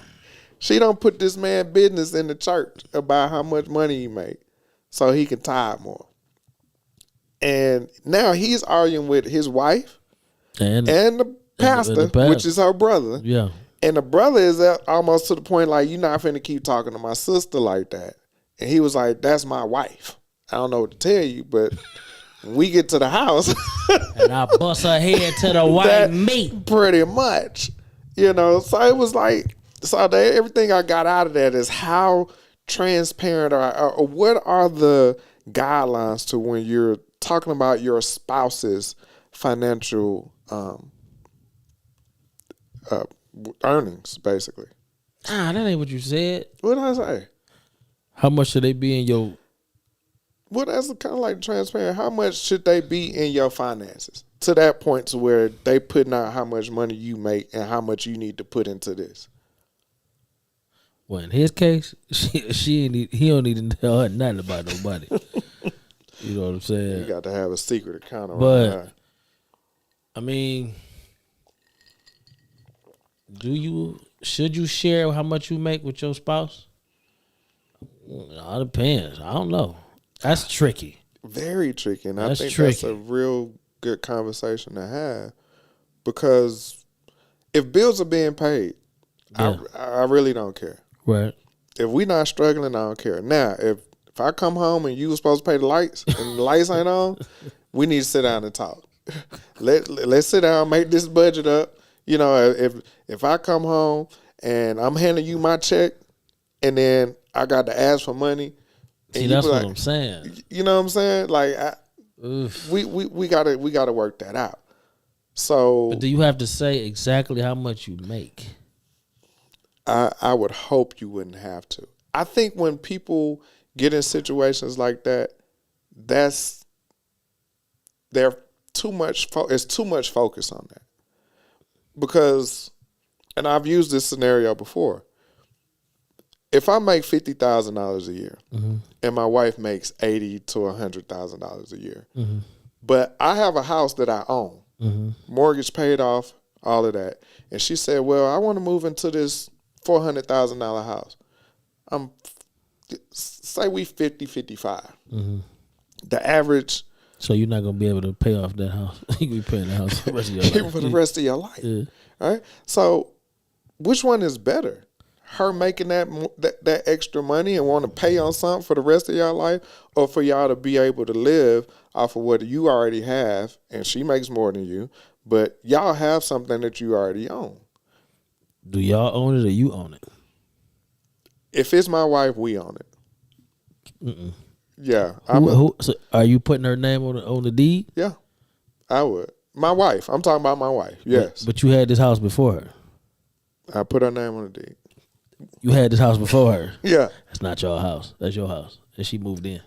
Speaker 1: She don't put this man business in the church about how much money he make so he can tithe more. And now he's arguing with his wife and the pastor, which is her brother.
Speaker 3: Yeah.
Speaker 1: And the brother is almost to the point like, "You're not finna keep talking to my sister like that." And he was like, "That's my wife. I don't know what to tell you, but when we get to the house."
Speaker 3: And I bust her head to the white meat.
Speaker 1: Pretty much. So it was like, everything I got out of that is how transparent or what are the guidelines to when you're talking about your spouse's financial earnings, basically.
Speaker 3: That ain't what you said.
Speaker 1: What did I say?
Speaker 3: How much should they be in your...
Speaker 1: Well, that's kind of like transparent. How much should they be in your finances? To that point to where they putting out how much money you make and how much you need to put into this.
Speaker 3: Well, in his case, he don't need to tell her nothing about nobody. You know what I'm saying?
Speaker 1: You got to have a secret account around
Speaker 3: But,
Speaker 1: that.
Speaker 3: I mean, should you share how much you make with your spouse? It all depends. I don't know. That's tricky.
Speaker 1: Very tricky. And
Speaker 3: That's
Speaker 1: I think
Speaker 3: tricky.
Speaker 1: that's a real good conversation to have, because if bills are being paid,
Speaker 3: Yeah.
Speaker 1: I really don't care.
Speaker 3: Right.
Speaker 1: If we not struggling, I don't care. Now, if I come home and you were supposed to pay the lights and the lights ain't on, we need to sit down and talk. Let's sit down, make this budget up. If I come home and I'm handing you my check and then I got to ask for money.
Speaker 3: See, that's what I'm saying.
Speaker 1: You know what I'm saying? Like, we gotta work that out. So,
Speaker 3: But do you have to say exactly how much you make?
Speaker 1: I would hope you wouldn't have to. I think when people get in situations like that, it's too much focus on that. Because, and I've used this scenario before, if I make $50,000 a year and my wife makes $80,000 to $100,000 a year, but I have a house that I own, mortgage paid off, all of that, and she said, "Well, I want to move into this $400,000 house." Say we 50-55. The average.
Speaker 3: So you're not gonna be able to pay off that house. You be paying the house for the rest of your life.
Speaker 1: For the rest of your life.
Speaker 3: Yeah.
Speaker 1: Right? So which one is better? her making that extra money and want to pay on something for the rest of y'all life, or for y'all to be able to live off of what you already have, and she makes more than you, but y'all have something that you already own.
Speaker 3: Do y'all own it or you own it?
Speaker 1: If it's my wife, we own it.
Speaker 3: Mm-mm.
Speaker 1: Yeah.
Speaker 3: So are you putting her name on the deed?
Speaker 1: Yeah, I would. My wife. I'm talking about my wife. Yes.
Speaker 3: But you had this house before her.
Speaker 1: I put her name on the deed.
Speaker 3: You had this house before her.
Speaker 1: Yeah.
Speaker 3: That's not your house. That's your house. And she moved in.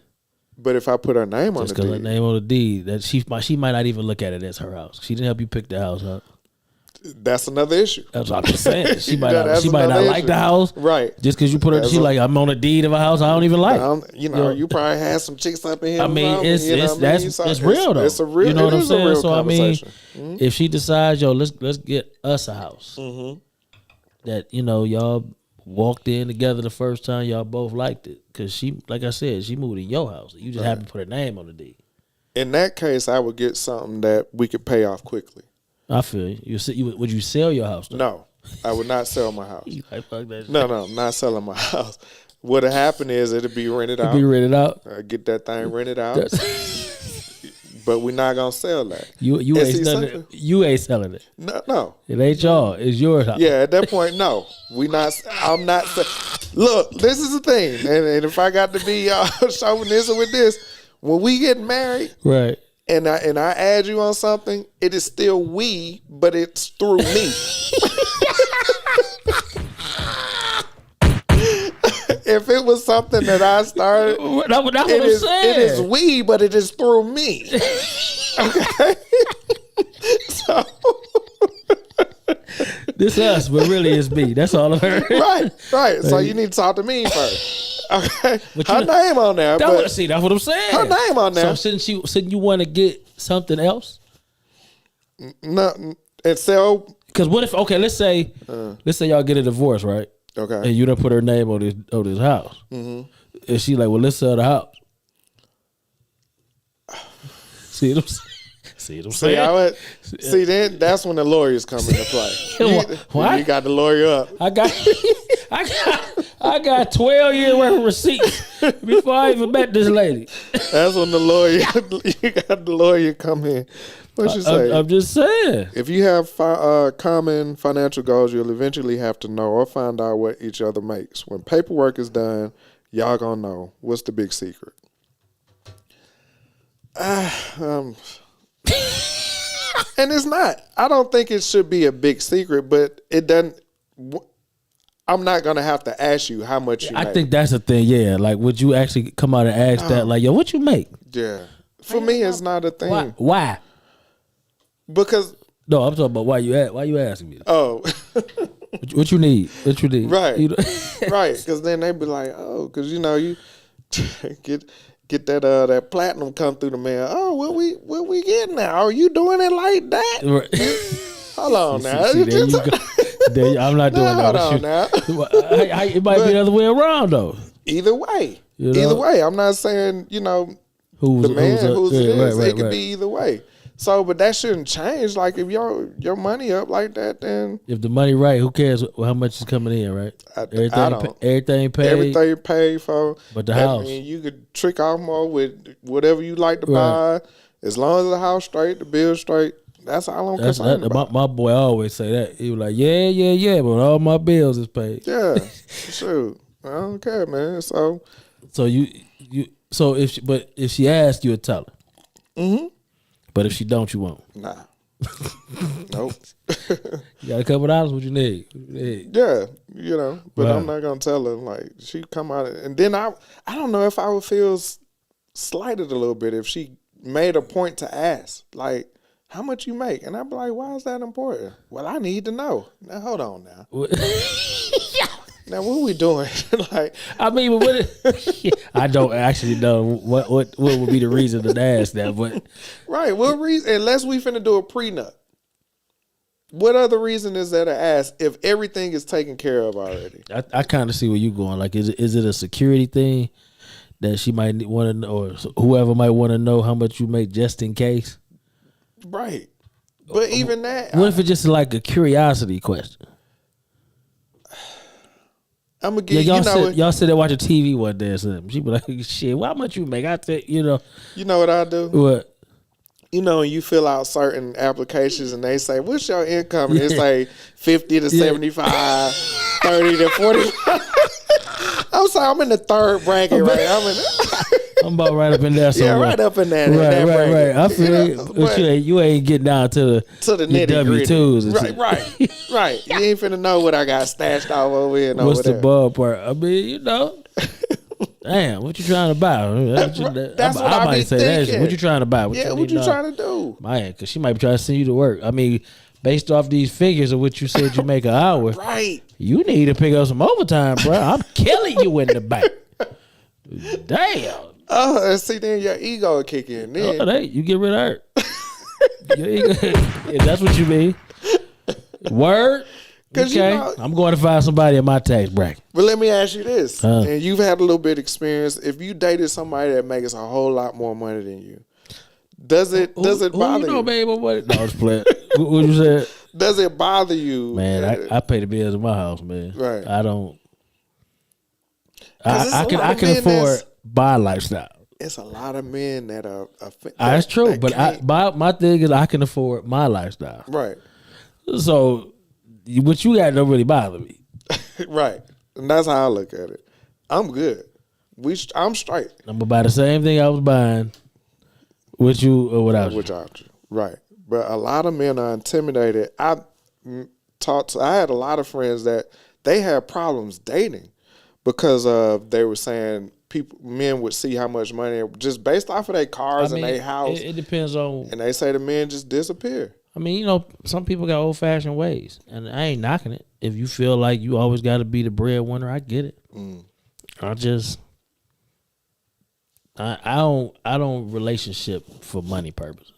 Speaker 1: But if I put her name on the
Speaker 3: Just because her
Speaker 1: deed.
Speaker 3: name on the deed, that she might not even look at it as her house. She didn't help you pick the house up.
Speaker 1: That's another issue.
Speaker 3: That's what I'm just saying. She might
Speaker 1: That's
Speaker 3: not
Speaker 1: another
Speaker 3: like
Speaker 1: issue.
Speaker 3: the house.
Speaker 1: Right.
Speaker 3: Just because you put her, she like, I'm on a deed of a house I don't even like.
Speaker 1: You probably had some chicks up in here.
Speaker 3: I mean, it's real though.
Speaker 1: It's a real.
Speaker 3: You know what I'm
Speaker 1: is a real
Speaker 3: saying? So I mean,
Speaker 1: conversation.
Speaker 3: if she decides, let's get us a house that y'all walked in together the first time, y'all both liked it, because she, like I said, she moved in your house. You just happened to put her name on the deed.
Speaker 1: In that case, I would get something that we could pay off quickly.
Speaker 3: I feel you. Would you sell your house though?
Speaker 1: No, I would not sell my house.
Speaker 3: You like, fuck that shit.
Speaker 1: No, I'm not selling my house. What'll happen is it'll be rented out.
Speaker 3: Be rented out.
Speaker 1: Get that thing rented out. But we're not gonna sell that.
Speaker 3: You ain't selling it.
Speaker 1: No.
Speaker 3: It ain't y'all. It's yours house.
Speaker 1: Yeah, at that point, no. I'm not. Look, this is the thing, and if I got to be chauvinistic with this, when we get married,
Speaker 3: right?
Speaker 1: And I add you on something, it is still we, but it's through me. If it was something that I started, it is we, but it is through me. Okay. So
Speaker 3: this us, but really it's me. That's all of her.
Speaker 1: Right. So you need to talk to me first. Okay. Her name on there.
Speaker 3: That's what I'm saying.
Speaker 1: Her name on there.
Speaker 3: So shouldn't you want to get something else?
Speaker 1: No, and sell.
Speaker 3: Because what if let's say y'all get a divorce, right?
Speaker 1: Okay.
Speaker 3: And you done put her name on this house. Mm-hmm. And she like, well, let's sell the house. See what I'm saying?
Speaker 1: See, then that's when the lawyers come into play.
Speaker 3: What?
Speaker 1: You got the lawyer up.
Speaker 3: I got 12 years worth of receipts before I even met this lady.
Speaker 1: That's when you got the lawyer come in. What you say?
Speaker 3: I'm just saying.
Speaker 1: If you have common financial goals, you'll eventually have to know or find out what each other makes. When paperwork is done, y'all gonna know. What's the big secret? And it's not. I don't think it should be a big secret, but it doesn't. I'm not gonna have to ask you how much you make.
Speaker 3: I think that's the thing. Yeah, like would you actually come out and ask that? Like, yo, what you make?
Speaker 1: Yeah, for me, it's not a thing.
Speaker 3: Why?
Speaker 1: Because
Speaker 3: no, I'm talking about why you asking me?
Speaker 1: Oh,
Speaker 3: what you need? What you need?
Speaker 1: Right, right. Because then they be like, oh, because you get that platinum come through the mail. Oh, what we getting now? Are you doing it like that?
Speaker 3: Right.
Speaker 1: Hold on now.
Speaker 3: There you go. I'm not doing that.
Speaker 1: Hold on now.
Speaker 3: It might be the other way around though.
Speaker 1: Either way, either way. I'm not saying who's it could be either way. So, but that shouldn't change. Like if your money up like that, then
Speaker 3: if the money right, who cares how much is coming in, right? Everything paid.
Speaker 1: Everything paid for.
Speaker 3: But the house,
Speaker 1: you could trick off more with whatever you like to buy, as long as the house straight, the bill straight. That's all I'm concerned about.
Speaker 3: My boy always say that. He was like, yeah, but all my bills is paid.
Speaker 1: Yeah, shoot, I don't care, man. So
Speaker 3: if she asks, you'll tell her.
Speaker 1: Mm-hmm.
Speaker 3: But if she don't, you won't.
Speaker 1: Nah. Nope.
Speaker 3: You got a couple dollars? What you need?
Speaker 1: Yeah, but I'm not gonna tell her. Like she come out, and then I don't know if I would feel slighted a little bit if she made a point to ask, like, how much you make, and I'd be like, why is that important? Well, I need to know. Now hold on now. Now what are we doing?
Speaker 3: I mean, I don't actually know what would be the reason to ask that, but
Speaker 1: right, what reason? Unless we finna do a prenup, what other reason is there to ask if everything is taken care of already?
Speaker 3: I kind of see where you're going. Like, is it a security thing that she might want to know, or whoever might want to know how much you make just in case?
Speaker 1: Right, but even that.
Speaker 3: What if it's just like a curiosity question?
Speaker 1: I'm gonna
Speaker 3: Yeah,
Speaker 1: get
Speaker 3: y'all sit there watching TV one day or something. She be like, shit, how much you make? I think,
Speaker 1: You know what I do?
Speaker 3: What?
Speaker 1: When you fill out certain applications and they say, "What's your income?" and they say 50 to 75, 30 to 45. I'm sorry, I'm in the third bracket, right?
Speaker 3: I'm about right up in there somewhere.
Speaker 1: Yeah, right up in that.
Speaker 3: Right. I feel but you ain't getting down to the
Speaker 1: nitty gritty.
Speaker 3: W2s.
Speaker 1: Right. You ain't finna know what I got stashed off over here and
Speaker 3: What's
Speaker 1: over
Speaker 3: the
Speaker 1: there.
Speaker 3: ball part? I mean, damn, what you trying to buy?
Speaker 1: That's what I might say. That
Speaker 3: what you trying to buy?
Speaker 1: What you trying to do?
Speaker 3: Man, because she might be trying to send you to work. I mean, based off these figures of what you said you make an hour,
Speaker 1: right?
Speaker 3: You need to pick up some overtime, bro. I'm killing you in the bank. Damn.
Speaker 1: Oh, see, then your ego will kick in. Then
Speaker 3: you get rid of her. If that's what you mean. Word. Okay, I'm going to find somebody in my tax bracket.
Speaker 1: But let me ask you this, and you've had a little bit of experience. If you dated somebody that makes a whole lot more money than you, does it bother you?
Speaker 3: Babe, what? No, it's playing. What you said?
Speaker 1: Does it bother you?
Speaker 3: Man, I pay the bills in my house, man.
Speaker 1: Right.
Speaker 3: I don't. I can afford my lifestyle.
Speaker 1: It's a lot of men that are.
Speaker 3: That's true, but my thing is I can afford my lifestyle.
Speaker 1: Right.
Speaker 3: So, what you got don't really bother me.
Speaker 1: Right, and that's how I look at it. I'm good. I'm straight.
Speaker 3: I'm gonna buy the same thing I was buying with you or without you.
Speaker 1: Without you, right? But a lot of men are intimidated. I had a lot of friends that they had problems dating because they were saying men would see how much money just based off of their cars and their house.
Speaker 3: It depends on,
Speaker 1: and they say the men just disappear.
Speaker 3: I mean, some people got old fashioned ways, and I ain't knocking it. If you feel like you always got to be the breadwinner, I get it. I don't relationship for money purposes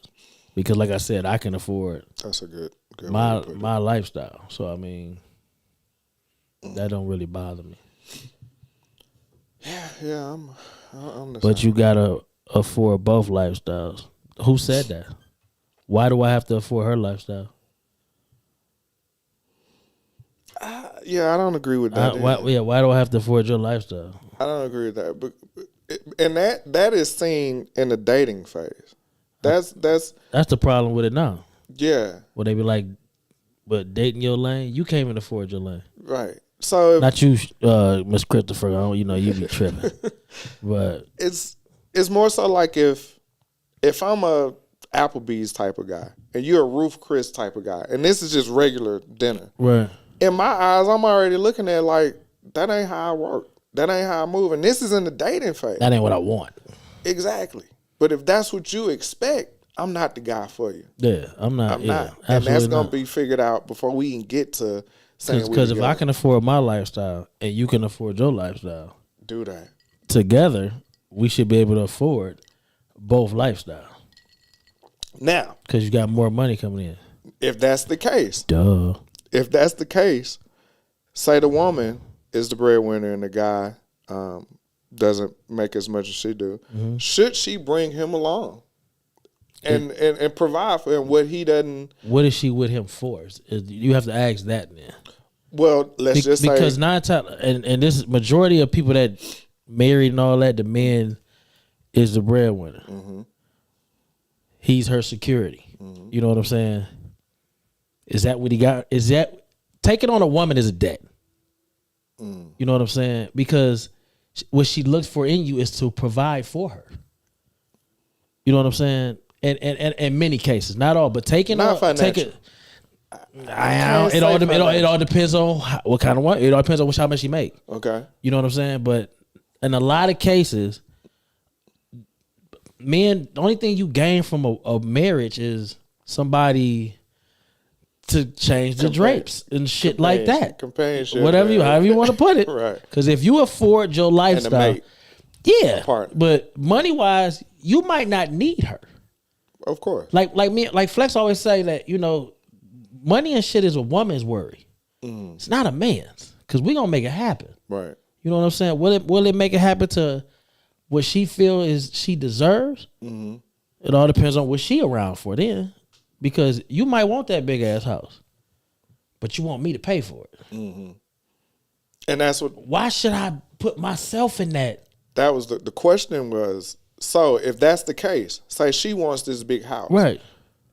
Speaker 3: because, like I said, I can afford.
Speaker 1: That's a good
Speaker 3: my lifestyle. So I mean, that don't really bother me.
Speaker 1: Yeah, I'm the
Speaker 3: But
Speaker 1: same.
Speaker 3: you gotta afford both lifestyles. Who said that? Why do I have to afford her lifestyle?
Speaker 1: I don't agree with that.
Speaker 3: Why do I have to afford your lifestyle?
Speaker 1: I don't agree with that. But and that is seen in the dating phase. That's
Speaker 3: the problem with it now.
Speaker 1: Yeah.
Speaker 3: Where they be like, but dating your lane, you can't even afford your lane.
Speaker 1: Right. So
Speaker 3: not you, Miss Christopher. You be tripping. But
Speaker 1: it's more so like if I'm a Applebee's type of guy and you're a Ruth Chris type of guy, and this is just regular dinner.
Speaker 3: Right.
Speaker 1: In my eyes, I'm already looking at like that ain't how I work. That ain't how I move. And this is in the dating phase.
Speaker 3: That ain't what I want.
Speaker 1: Exactly. But if that's what you expect, I'm not the guy for you.
Speaker 3: Yeah, I'm not.
Speaker 1: And that's gonna be figured out before we can get to saying
Speaker 3: because if I can afford my lifestyle and you can afford your lifestyle,
Speaker 1: do that
Speaker 3: together, we should be able to afford both lifestyles.
Speaker 1: Now,
Speaker 3: because you got more money coming in.
Speaker 1: If that's the case,
Speaker 3: if
Speaker 1: that's the case, say the woman is the breadwinner and the guy doesn't make as much as she do. Mm-hmm. Should she bring him along and provide for him what he doesn't?
Speaker 3: What is she with him for? You have to ask that then.
Speaker 1: Well, let's just say
Speaker 3: because 9 times and this majority of people that married and all that, the man is the breadwinner. Mm-hmm. He's her security. Mm-hmm. You know what I'm saying? Is that what he got? Is that taking on a woman is a debt? Mm. You know what I'm saying? Because what she looks for in you is to provide for her. You know what I'm saying? And in many cases, not all, but taking
Speaker 1: not
Speaker 3: on
Speaker 1: financial.
Speaker 3: It all depends on what kind of one. It all depends on how much she make.
Speaker 1: Okay.
Speaker 3: You know what I'm saying? But in a lot of cases, men, the only thing you gain from a marriage is somebody to change the drapes and shit like that.
Speaker 1: Companionship.
Speaker 3: However you want to put it.
Speaker 1: Right.
Speaker 3: Because if you afford your lifestyle, but money wise, you might not need her.
Speaker 1: Of course.
Speaker 3: Like Flex always say that, money and shit is a woman's worry. Mm. It's not a man's. Because we gonna make it happen.
Speaker 1: Right.
Speaker 3: You know what I'm saying? Will it make it happen to what she feel is she deserves? Mm-hmm. It all depends on what she around for then. Because you might want that big ass house, but you want me to pay for it. Mm-hmm.
Speaker 1: And that's what.
Speaker 3: Why should I put myself in that?
Speaker 1: That was the question was. So if that's the case, say she wants this big house,
Speaker 3: Right.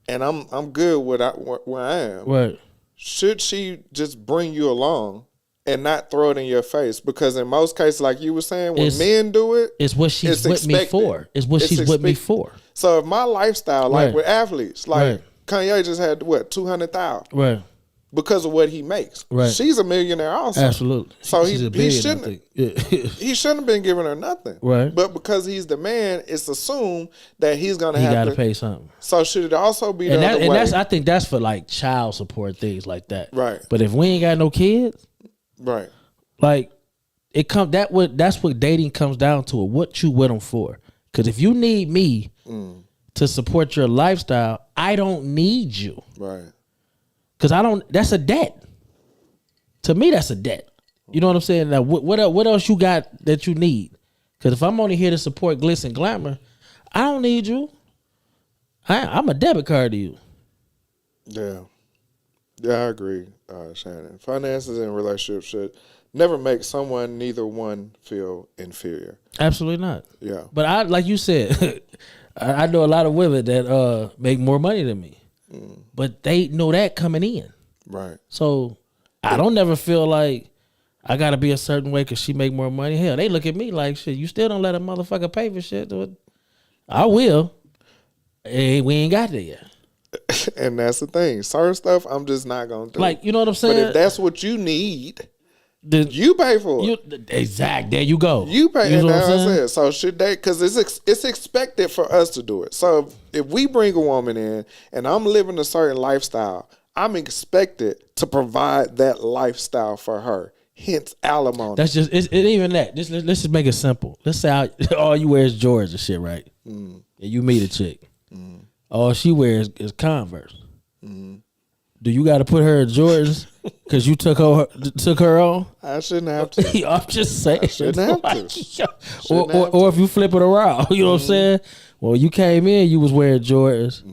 Speaker 1: and I'm good with where I am.
Speaker 3: Right.
Speaker 1: Should she just bring you along and not throw it in your face? Because in most cases, like you were saying, when men do it,
Speaker 3: it's what she's with me for. It's what she's with me for.
Speaker 1: So if my lifestyle, like
Speaker 3: Right.
Speaker 1: with athletes, like
Speaker 3: Right.
Speaker 1: Kanye just had what 200,000
Speaker 3: Right.
Speaker 1: because of what he makes.
Speaker 3: Right.
Speaker 1: She's a millionaire also.
Speaker 3: Absolutely.
Speaker 1: So
Speaker 3: She's a
Speaker 1: he
Speaker 3: billion,
Speaker 1: shouldn't
Speaker 3: I think. Yeah.
Speaker 1: he shouldn't have been giving her nothing.
Speaker 3: Right.
Speaker 1: But because he's the man, it's assumed that he's gonna
Speaker 3: He
Speaker 1: have
Speaker 3: got
Speaker 1: to
Speaker 3: to pay something.
Speaker 1: So should it also be
Speaker 3: And
Speaker 1: the other way?
Speaker 3: I think that's for like child support things like that.
Speaker 1: Right.
Speaker 3: But if we ain't got no kids,
Speaker 1: Right.
Speaker 3: like that's what dating comes down to. What you with them for? Because if you need me to support your lifestyle, I don't need you.
Speaker 1: Right.
Speaker 3: Because I don't. That's a debt. To me, that's a debt. You know what I'm saying? Now, what else you got that you need? Because if I'm only here to support glitz and glamour, I don't need you. I'm a debit card to you.
Speaker 1: Yeah. Yeah, I agree, Shannon. Finances and relationships should never make neither one feel inferior.
Speaker 3: Absolutely not.
Speaker 1: Yeah.
Speaker 3: But I, like you said, I know a lot of women that make more money than me, but they know that coming in.
Speaker 1: Right.
Speaker 3: So I don't never feel like I gotta be a certain way because she make more money. Hell, they look at me like shit. You still don't let a motherfucker pay for shit. I will. Hey, we ain't got there yet.
Speaker 1: And that's the thing. Certain stuff I'm just not gonna do.
Speaker 3: Like, you know what I'm saying?
Speaker 1: But if that's what you need, you pay for it.
Speaker 3: Exact. There you go.
Speaker 1: You pay.
Speaker 3: You
Speaker 1: And
Speaker 3: know
Speaker 1: that's
Speaker 3: what I'm
Speaker 1: what I
Speaker 3: saying?
Speaker 1: said. So should they? Because it's expected for us to do it. So if we bring a woman in and I'm living a certain lifestyle, I'm expected to provide that lifestyle for her. Hence alimony.
Speaker 3: That's just it. Even that. Let's just make it simple. Let's say all you wear is Jordans and shit, right? And you meet a chick. All she wears is Converse. Do you got to put her in Jordans because you took her on?
Speaker 1: I shouldn't have to.
Speaker 3: I'm just saying. I
Speaker 1: shouldn't have to.
Speaker 3: Or if you flip it around, you know what I'm saying? Well, you came in, you was wearing Jordans.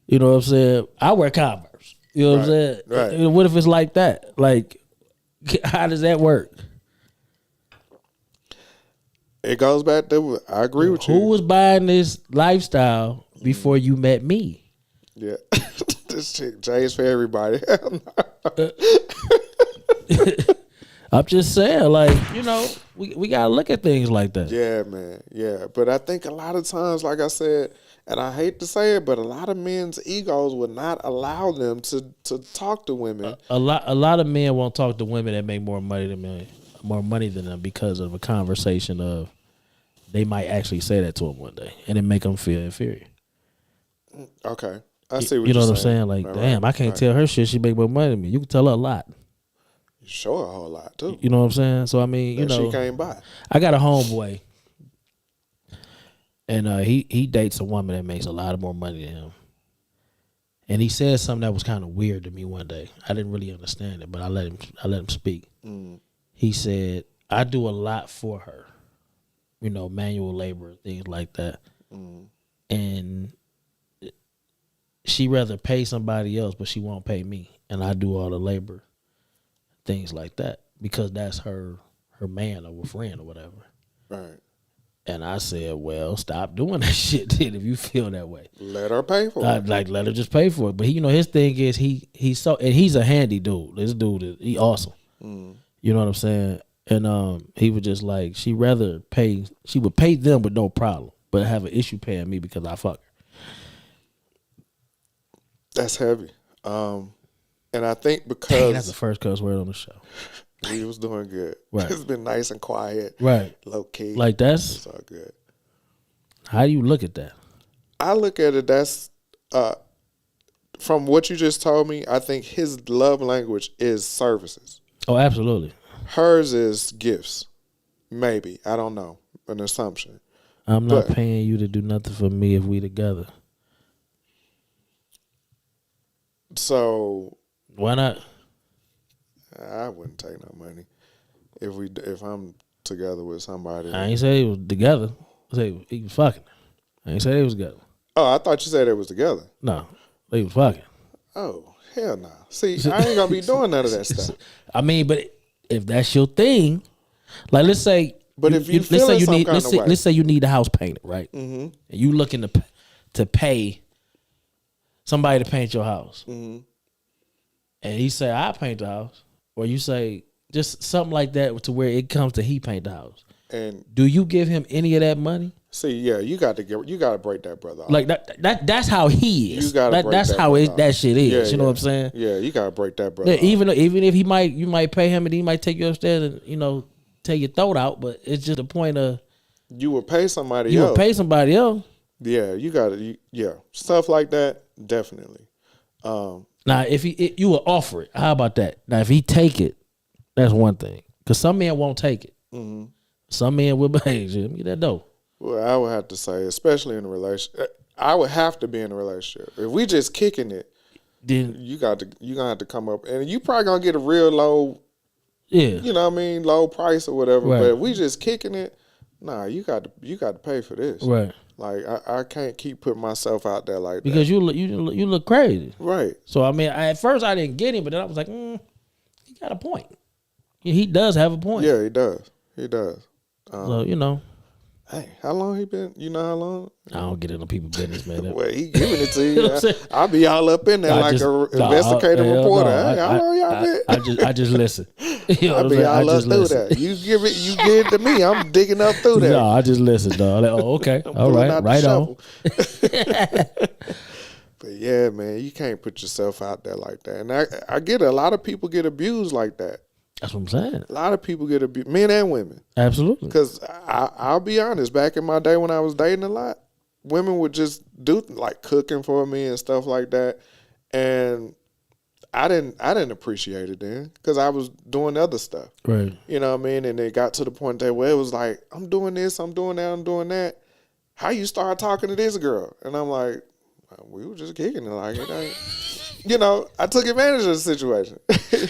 Speaker 3: You know what I'm saying? I wear Converse. You know what I'm saying?
Speaker 1: Right.
Speaker 3: What if it's like that? Like, how does that work?
Speaker 1: It goes back to, I agree with you.
Speaker 3: Who was buying this lifestyle before you met me?
Speaker 1: Yeah. This chick, Jay's for everybody.
Speaker 3: I'm just saying, like, you know, we gotta look at things like that.
Speaker 1: Yeah, man. Yeah. But I think a lot of times, like I said, and I hate to say it, but a lot of men's egos would not allow them to talk to women.
Speaker 3: A lot of men won't talk to women that make more money than them because of a conversation of they might actually say that to them one day and it make them feel inferior.
Speaker 1: Okay. I see what
Speaker 3: you know
Speaker 1: you're
Speaker 3: what I'm saying? Like,
Speaker 1: right,
Speaker 3: damn, I can't tell her shit. She make more money than me. You can tell her a lot.
Speaker 1: You show her a whole lot too.
Speaker 3: You know what I'm saying? So I mean, you
Speaker 1: That
Speaker 3: know,
Speaker 1: she can't buy.
Speaker 3: I got a homeboy, and he dates a woman that makes a lot more money than him. And he said something that was kind of weird to me one day. I didn't really understand it, but I let him speak. He said, "I do a lot for her, you know, manual labor, things like that, and she rather pay somebody else, but she won't pay me, and I do all the labor, things like that, because that's her man or friend or whatever."
Speaker 1: Right.
Speaker 3: And I said, well, stop doing that shit then if you feel that way.
Speaker 1: Let her pay for it.
Speaker 3: Like, let her just pay for it. But he, you know, his thing is he's a handy dude. This dude he awesome. You know what I'm saying? And he was just like, she would pay them with no problem, but have an issue paying me because I fuck her.
Speaker 1: That's heavy. And I think because
Speaker 3: Dang, that's the first cuss word on the show.
Speaker 1: he was doing good.
Speaker 3: Right.
Speaker 1: It's been nice and quiet.
Speaker 3: Right.
Speaker 1: Low key.
Speaker 3: Like
Speaker 1: It's all good.
Speaker 3: How do you look at that?
Speaker 1: I look at it, that's from what you just told me, I think his love language is services.
Speaker 3: Oh, absolutely.
Speaker 1: Hers is gifts. Maybe. I don't know. An assumption.
Speaker 3: I'm not
Speaker 1: But-
Speaker 3: paying you to do nothing for me if we together.
Speaker 1: So
Speaker 3: Why not?
Speaker 1: I wouldn't take no money if I'm together with somebody.
Speaker 3: I ain't say they was together. I say he was fucking. I ain't say they was together.
Speaker 1: Oh, I thought you said it was together.
Speaker 3: No, they was fucking.
Speaker 1: Oh, hell no. See, I ain't gonna be doing none of that stuff.
Speaker 3: I mean, but if that's your thing, like let's say,
Speaker 1: But if you feel
Speaker 3: let's say
Speaker 1: some kind of way.
Speaker 3: let's say you need the house painted, right?
Speaker 1: Mm-hmm.
Speaker 3: And you looking to pay somebody to paint your house,
Speaker 1: Mm-hmm.
Speaker 3: and he say I paint the house, or you say just something like that to where it comes to he paint the house.
Speaker 1: And
Speaker 3: Do you give him any of that money?
Speaker 1: see, yeah, you got to break that brother off.
Speaker 3: Like that's how he is.
Speaker 1: You gotta break
Speaker 3: that's
Speaker 1: that
Speaker 3: how
Speaker 1: brother off.
Speaker 3: that shit is.
Speaker 1: Yeah,
Speaker 3: you know
Speaker 1: yeah.
Speaker 3: what I'm saying?
Speaker 1: Yeah, you gotta break that brother
Speaker 3: Yeah,
Speaker 1: off.
Speaker 3: even if you might pay him and he might take you upstairs and take your throat out, but it's just a point of
Speaker 1: You would pay somebody
Speaker 3: you
Speaker 1: else.
Speaker 3: would pay somebody else.
Speaker 1: Yeah, you gotta. Yeah, stuff like that. Definitely.
Speaker 3: Now, if you will offer it, how about that? Now, if he take it, that's one thing. Because some men won't take it.
Speaker 1: Mm-hmm.
Speaker 3: Some men will behave. Get that dough.
Speaker 1: Well, I would have to say, especially in a relationship, I would have to be in a relationship. If we just kicking it,
Speaker 3: Then
Speaker 1: you gonna have to come up, and you probably gonna get a real low,
Speaker 3: yeah,
Speaker 1: you know what I mean, low price or whatever.
Speaker 3: Right.
Speaker 1: But if we just kicking it, nah, you got to pay for this.
Speaker 3: right.
Speaker 1: Like I can't keep putting myself out there like
Speaker 3: Because
Speaker 1: that.
Speaker 3: you look crazy.
Speaker 1: Right.
Speaker 3: So I mean, at first I didn't get him, but then I was like, he got a point. He does have a point.
Speaker 1: Yeah, he does. He does.
Speaker 3: So
Speaker 1: Hey, how long he been? You know how long?
Speaker 3: I don't get into people's business, man.
Speaker 1: Well, he giving it to
Speaker 3: You know what I'm
Speaker 1: you.
Speaker 3: saying?
Speaker 1: I'll be all up in there
Speaker 3: I
Speaker 1: like
Speaker 3: just-
Speaker 1: a
Speaker 3: nah,
Speaker 1: investigative
Speaker 3: hell
Speaker 1: reporter.
Speaker 3: no.
Speaker 1: Hey, how long y'all been?
Speaker 3: I just listen. You know
Speaker 1: I'll
Speaker 3: what I'm
Speaker 1: be
Speaker 3: saying?
Speaker 1: all up
Speaker 3: just
Speaker 1: through
Speaker 3: listen.
Speaker 1: that. You give it to me. I'm digging up through that.
Speaker 3: No, I just listen, dog. Like, oh, okay, all
Speaker 1: Pulling
Speaker 3: right,
Speaker 1: out the
Speaker 3: right on.
Speaker 1: shovel. But yeah, man, you can't put yourself out there like that. And I get it. A lot of people get abused like that.
Speaker 3: That's what I'm saying.
Speaker 1: A lot of people get abused, men and women.
Speaker 3: Absolutely.
Speaker 1: Because I'll be honest, back in my day when I was dating a lot, women would just do like cooking for me and stuff like that, and I didn't appreciate it then because I was doing other stuff.
Speaker 3: Right.
Speaker 1: You know what I mean? And it got to the point that where it was like, I'm doing this, I'm doing that, I'm doing that. How you start talking to this girl? And I'm like, we were just kicking it like it ain't. You know, I took advantage of the situation.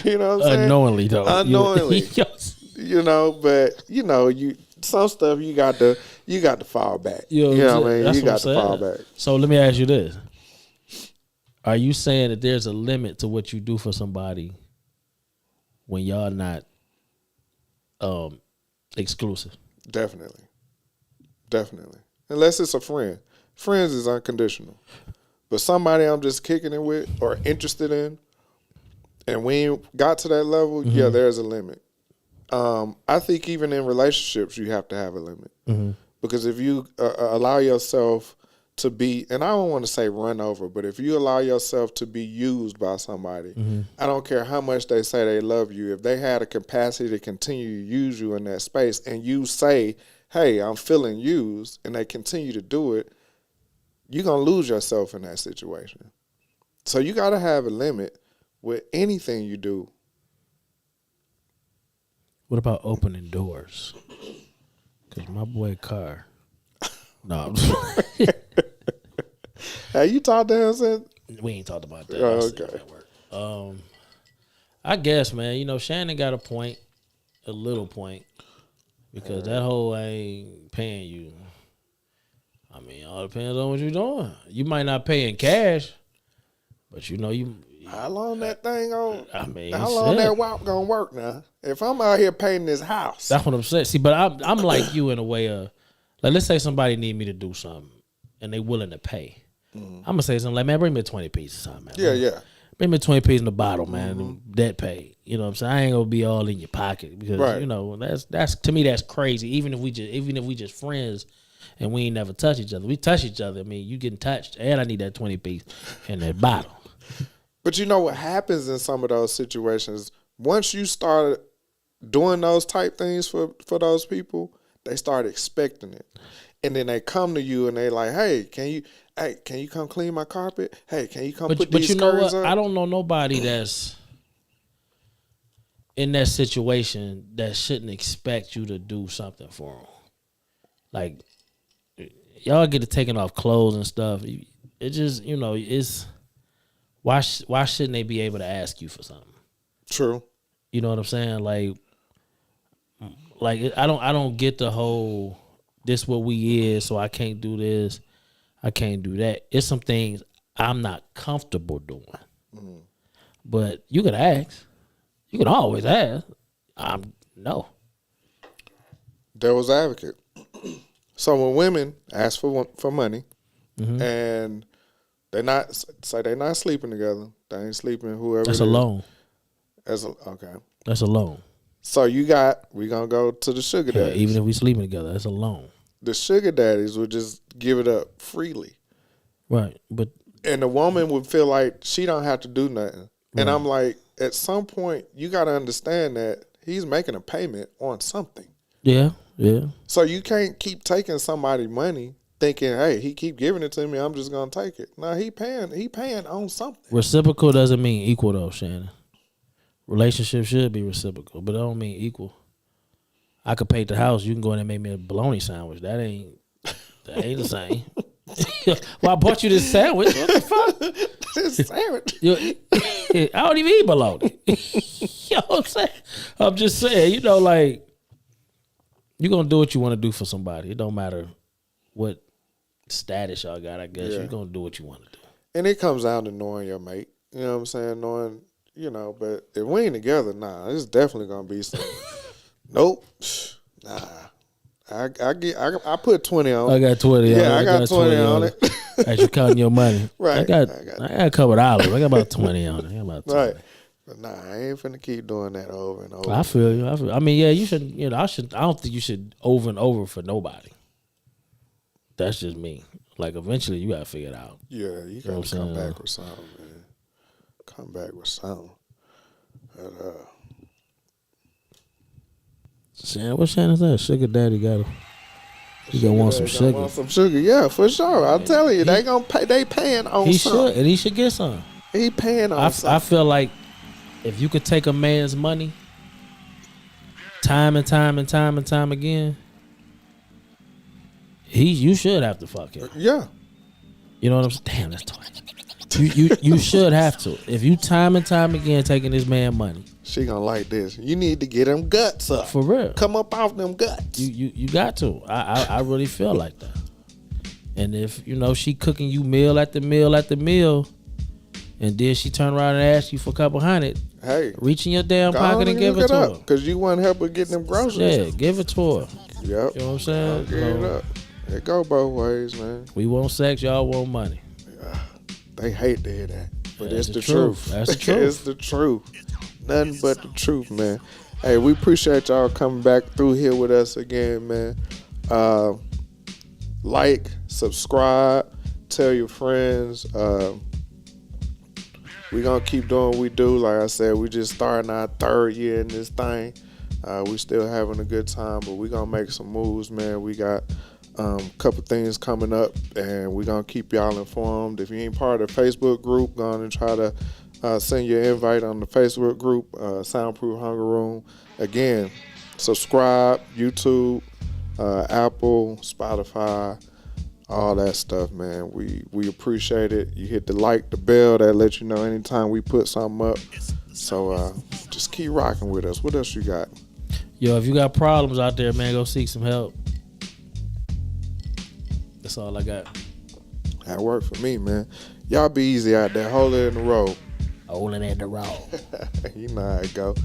Speaker 1: You know what I'm saying?
Speaker 3: Unknowingly, though.
Speaker 1: Unknowingly. You know, but some stuff you got to fall back.
Speaker 3: You know
Speaker 1: You know
Speaker 3: what
Speaker 1: what I
Speaker 3: I'm
Speaker 1: mean?
Speaker 3: saying?
Speaker 1: You got
Speaker 3: That's
Speaker 1: to
Speaker 3: what I'm
Speaker 1: fall
Speaker 3: saying.
Speaker 1: back.
Speaker 3: So let me ask you this: are you saying that there's a limit to what you do for somebody when y'all not exclusive?
Speaker 1: Definitely. Unless it's a friend. Friends is unconditional. But somebody I'm just kicking it with or interested in, and we ain't got to that level, yeah, there's a limit. I think even in relationships, you have to have a limit. Because if you allow yourself to be, and I don't want to say run over, but if you allow yourself to be used by somebody, I don't care how much they say they love you, if they had a capacity to continue to use you in that space and you say, hey, I'm feeling used, and they continue to do it, you're going to lose yourself in that situation. So you got to have a limit with anything you do.
Speaker 3: What about opening doors? Because my boy Carr. No,
Speaker 1: Have you talked to him since?
Speaker 3: we ain't talked about that.
Speaker 1: Oh,
Speaker 3: That's it
Speaker 1: okay.
Speaker 3: at work. I guess, man. Shannon got a little point, because that whole ain't paying you. I mean, all depends on what you're doing. You might not pay in cash, but you.
Speaker 1: How long that thing on?
Speaker 3: I mean,
Speaker 1: how
Speaker 3: he
Speaker 1: long
Speaker 3: said-
Speaker 1: that walk gonna work now? If I'm out here painting this house,
Speaker 3: That's what I'm saying. See, but I'm like you in a way of, like, let's say somebody need me to do something and they willing to pay. I'm gonna say something like, man, bring me 20 pieces, something, man.
Speaker 1: yeah.
Speaker 3: Bring me 20 pieces in the bottle, man. Debt paid. You know what I'm saying? I ain't gonna be all in your pocket because
Speaker 1: Right.
Speaker 3: that's to me that's crazy. Even if we just friends and we ain't never touch each other, we touch each other. I mean, you getting touched, and I need that 20 piece in that bottle.
Speaker 1: But you know what happens in some of those situations? Once you start doing those type things for those people, they start expecting it. And then they come to you and they like, hey, can you come clean my carpet? Hey, can you come put these
Speaker 3: you know
Speaker 1: curtains
Speaker 3: what?
Speaker 1: up?
Speaker 3: I don't know nobody that's in that situation that shouldn't expect you to do something for them. Like, y'all get to taking off clothes and stuff. It just, it's why shouldn't they be able to ask you for something?
Speaker 1: True.
Speaker 3: You know what I'm saying? Like I don't get the whole this what we is, so I can't do this, I can't do that. It's some things I'm not comfortable doing. But you can ask. You can always ask. No.
Speaker 1: Devil's advocate. So when women ask for money, and they're not sleeping together, they ain't sleeping whoever.
Speaker 3: That's a loan.
Speaker 1: Okay.
Speaker 3: That's a loan.
Speaker 1: So we gonna go to the sugar
Speaker 3: Yeah,
Speaker 1: daddies.
Speaker 3: even if we sleeping together, that's a loan.
Speaker 1: The sugar daddies would just give it up freely,
Speaker 3: Right. But
Speaker 1: and the woman would feel like she don't have to do nothing. And I'm like, at some point, you got to understand that he's making a payment on something.
Speaker 3: yeah.
Speaker 1: So you can't keep taking somebody's money thinking, hey, he keep giving it to me, I'm just gonna take it. No, he paying on something.
Speaker 3: Reciprocal doesn't mean equal though, Shannon. Relationship should be reciprocal, but it don't mean equal. I could paint the house, you can go in and make me a bologna sandwich. That ain't the same. Well, I bought you this sandwich. What the fuck?
Speaker 1: This sandwich.
Speaker 3: I don't even eat bologna. You know what I'm saying? I'm just saying, like, you're going to do what you want to do for somebody. It don't matter what status y'all got, I guess.
Speaker 1: Yeah.
Speaker 3: You're going to do what you want to do.
Speaker 1: And it comes down to knowing your mate. You know what I'm saying? Knowing, but if we ain't together, nah, it's definitely going to be something. Nope. Nah. I put 20 on it.
Speaker 3: I got 20 on it.
Speaker 1: Yeah, I got 20 on it.
Speaker 3: As you counting your money.
Speaker 1: Right.
Speaker 3: I got a couple dollars. I got about 20 on it. I got about 20.
Speaker 1: Right. But nah, I ain't finna keep doing that over and over.
Speaker 3: I feel you. I mean, yeah, you should. I don't think you should over and over for nobody. That's just me. Like, eventually, you gotta figure it out.
Speaker 1: Yeah, you gotta come back with something, man. Come back with something. But,
Speaker 3: What Shannon said? Sugar daddy got want some sugar.
Speaker 1: Want some sugar? Yeah, for sure. I'm telling you, they gonna pay. They paying on.
Speaker 3: He
Speaker 1: something.
Speaker 3: should, and he should get some.
Speaker 1: He paying on.
Speaker 3: I feel like if you could take a man's money, time and time again, you should have to fuck him.
Speaker 1: Yeah.
Speaker 3: You know what I'm saying? Damn, that's tough. You should have to. If you time and time again taking this man money,
Speaker 1: she gonna like this. You need to get them guts up.
Speaker 3: For real.
Speaker 1: Come up off them guts.
Speaker 3: You got to. I really feel like that. And if she cooking you meal after meal after meal, and then she turn around and ask you for a couple hundred,
Speaker 1: hey,
Speaker 3: reach in your damn pocket and give it to her.
Speaker 1: Because you want help with getting them groceries.
Speaker 3: Yeah, give it to her.
Speaker 1: Yep.
Speaker 3: You know what I'm saying?
Speaker 1: Give it up. It go both ways, man.
Speaker 3: We want sex, y'all want money.
Speaker 1: They hate to hear that, but
Speaker 3: That's
Speaker 1: it's the truth.
Speaker 3: That's the truth.
Speaker 1: It's the truth. Nothing but the truth, man. Hey, we appreciate y'all coming back through here with us again, man. Like, subscribe, tell your friends. We gonna keep doing what we do. Like I said, we just starting our 3rd year in this thing. We still having a good time, but we gonna make some moves, man. We got a couple things coming up, and we're going to keep y'all informed. If you ain't part of the Facebook group, go on and try to send your invite on the Facebook group, Soundproof Hunger Room. Again, subscribe, YouTube, Apple, Spotify, all that stuff, man. We appreciate it. You hit the bell, that lets you know anytime we put something up. So just keep rocking with us. What else you got?
Speaker 3: Yo, if you got problems out there, man, go seek some help. That's all I got.
Speaker 1: That worked for me, man. Y'all be easy out there. Hold it in the road.
Speaker 3: Hold it in the road.
Speaker 1: You know how it go.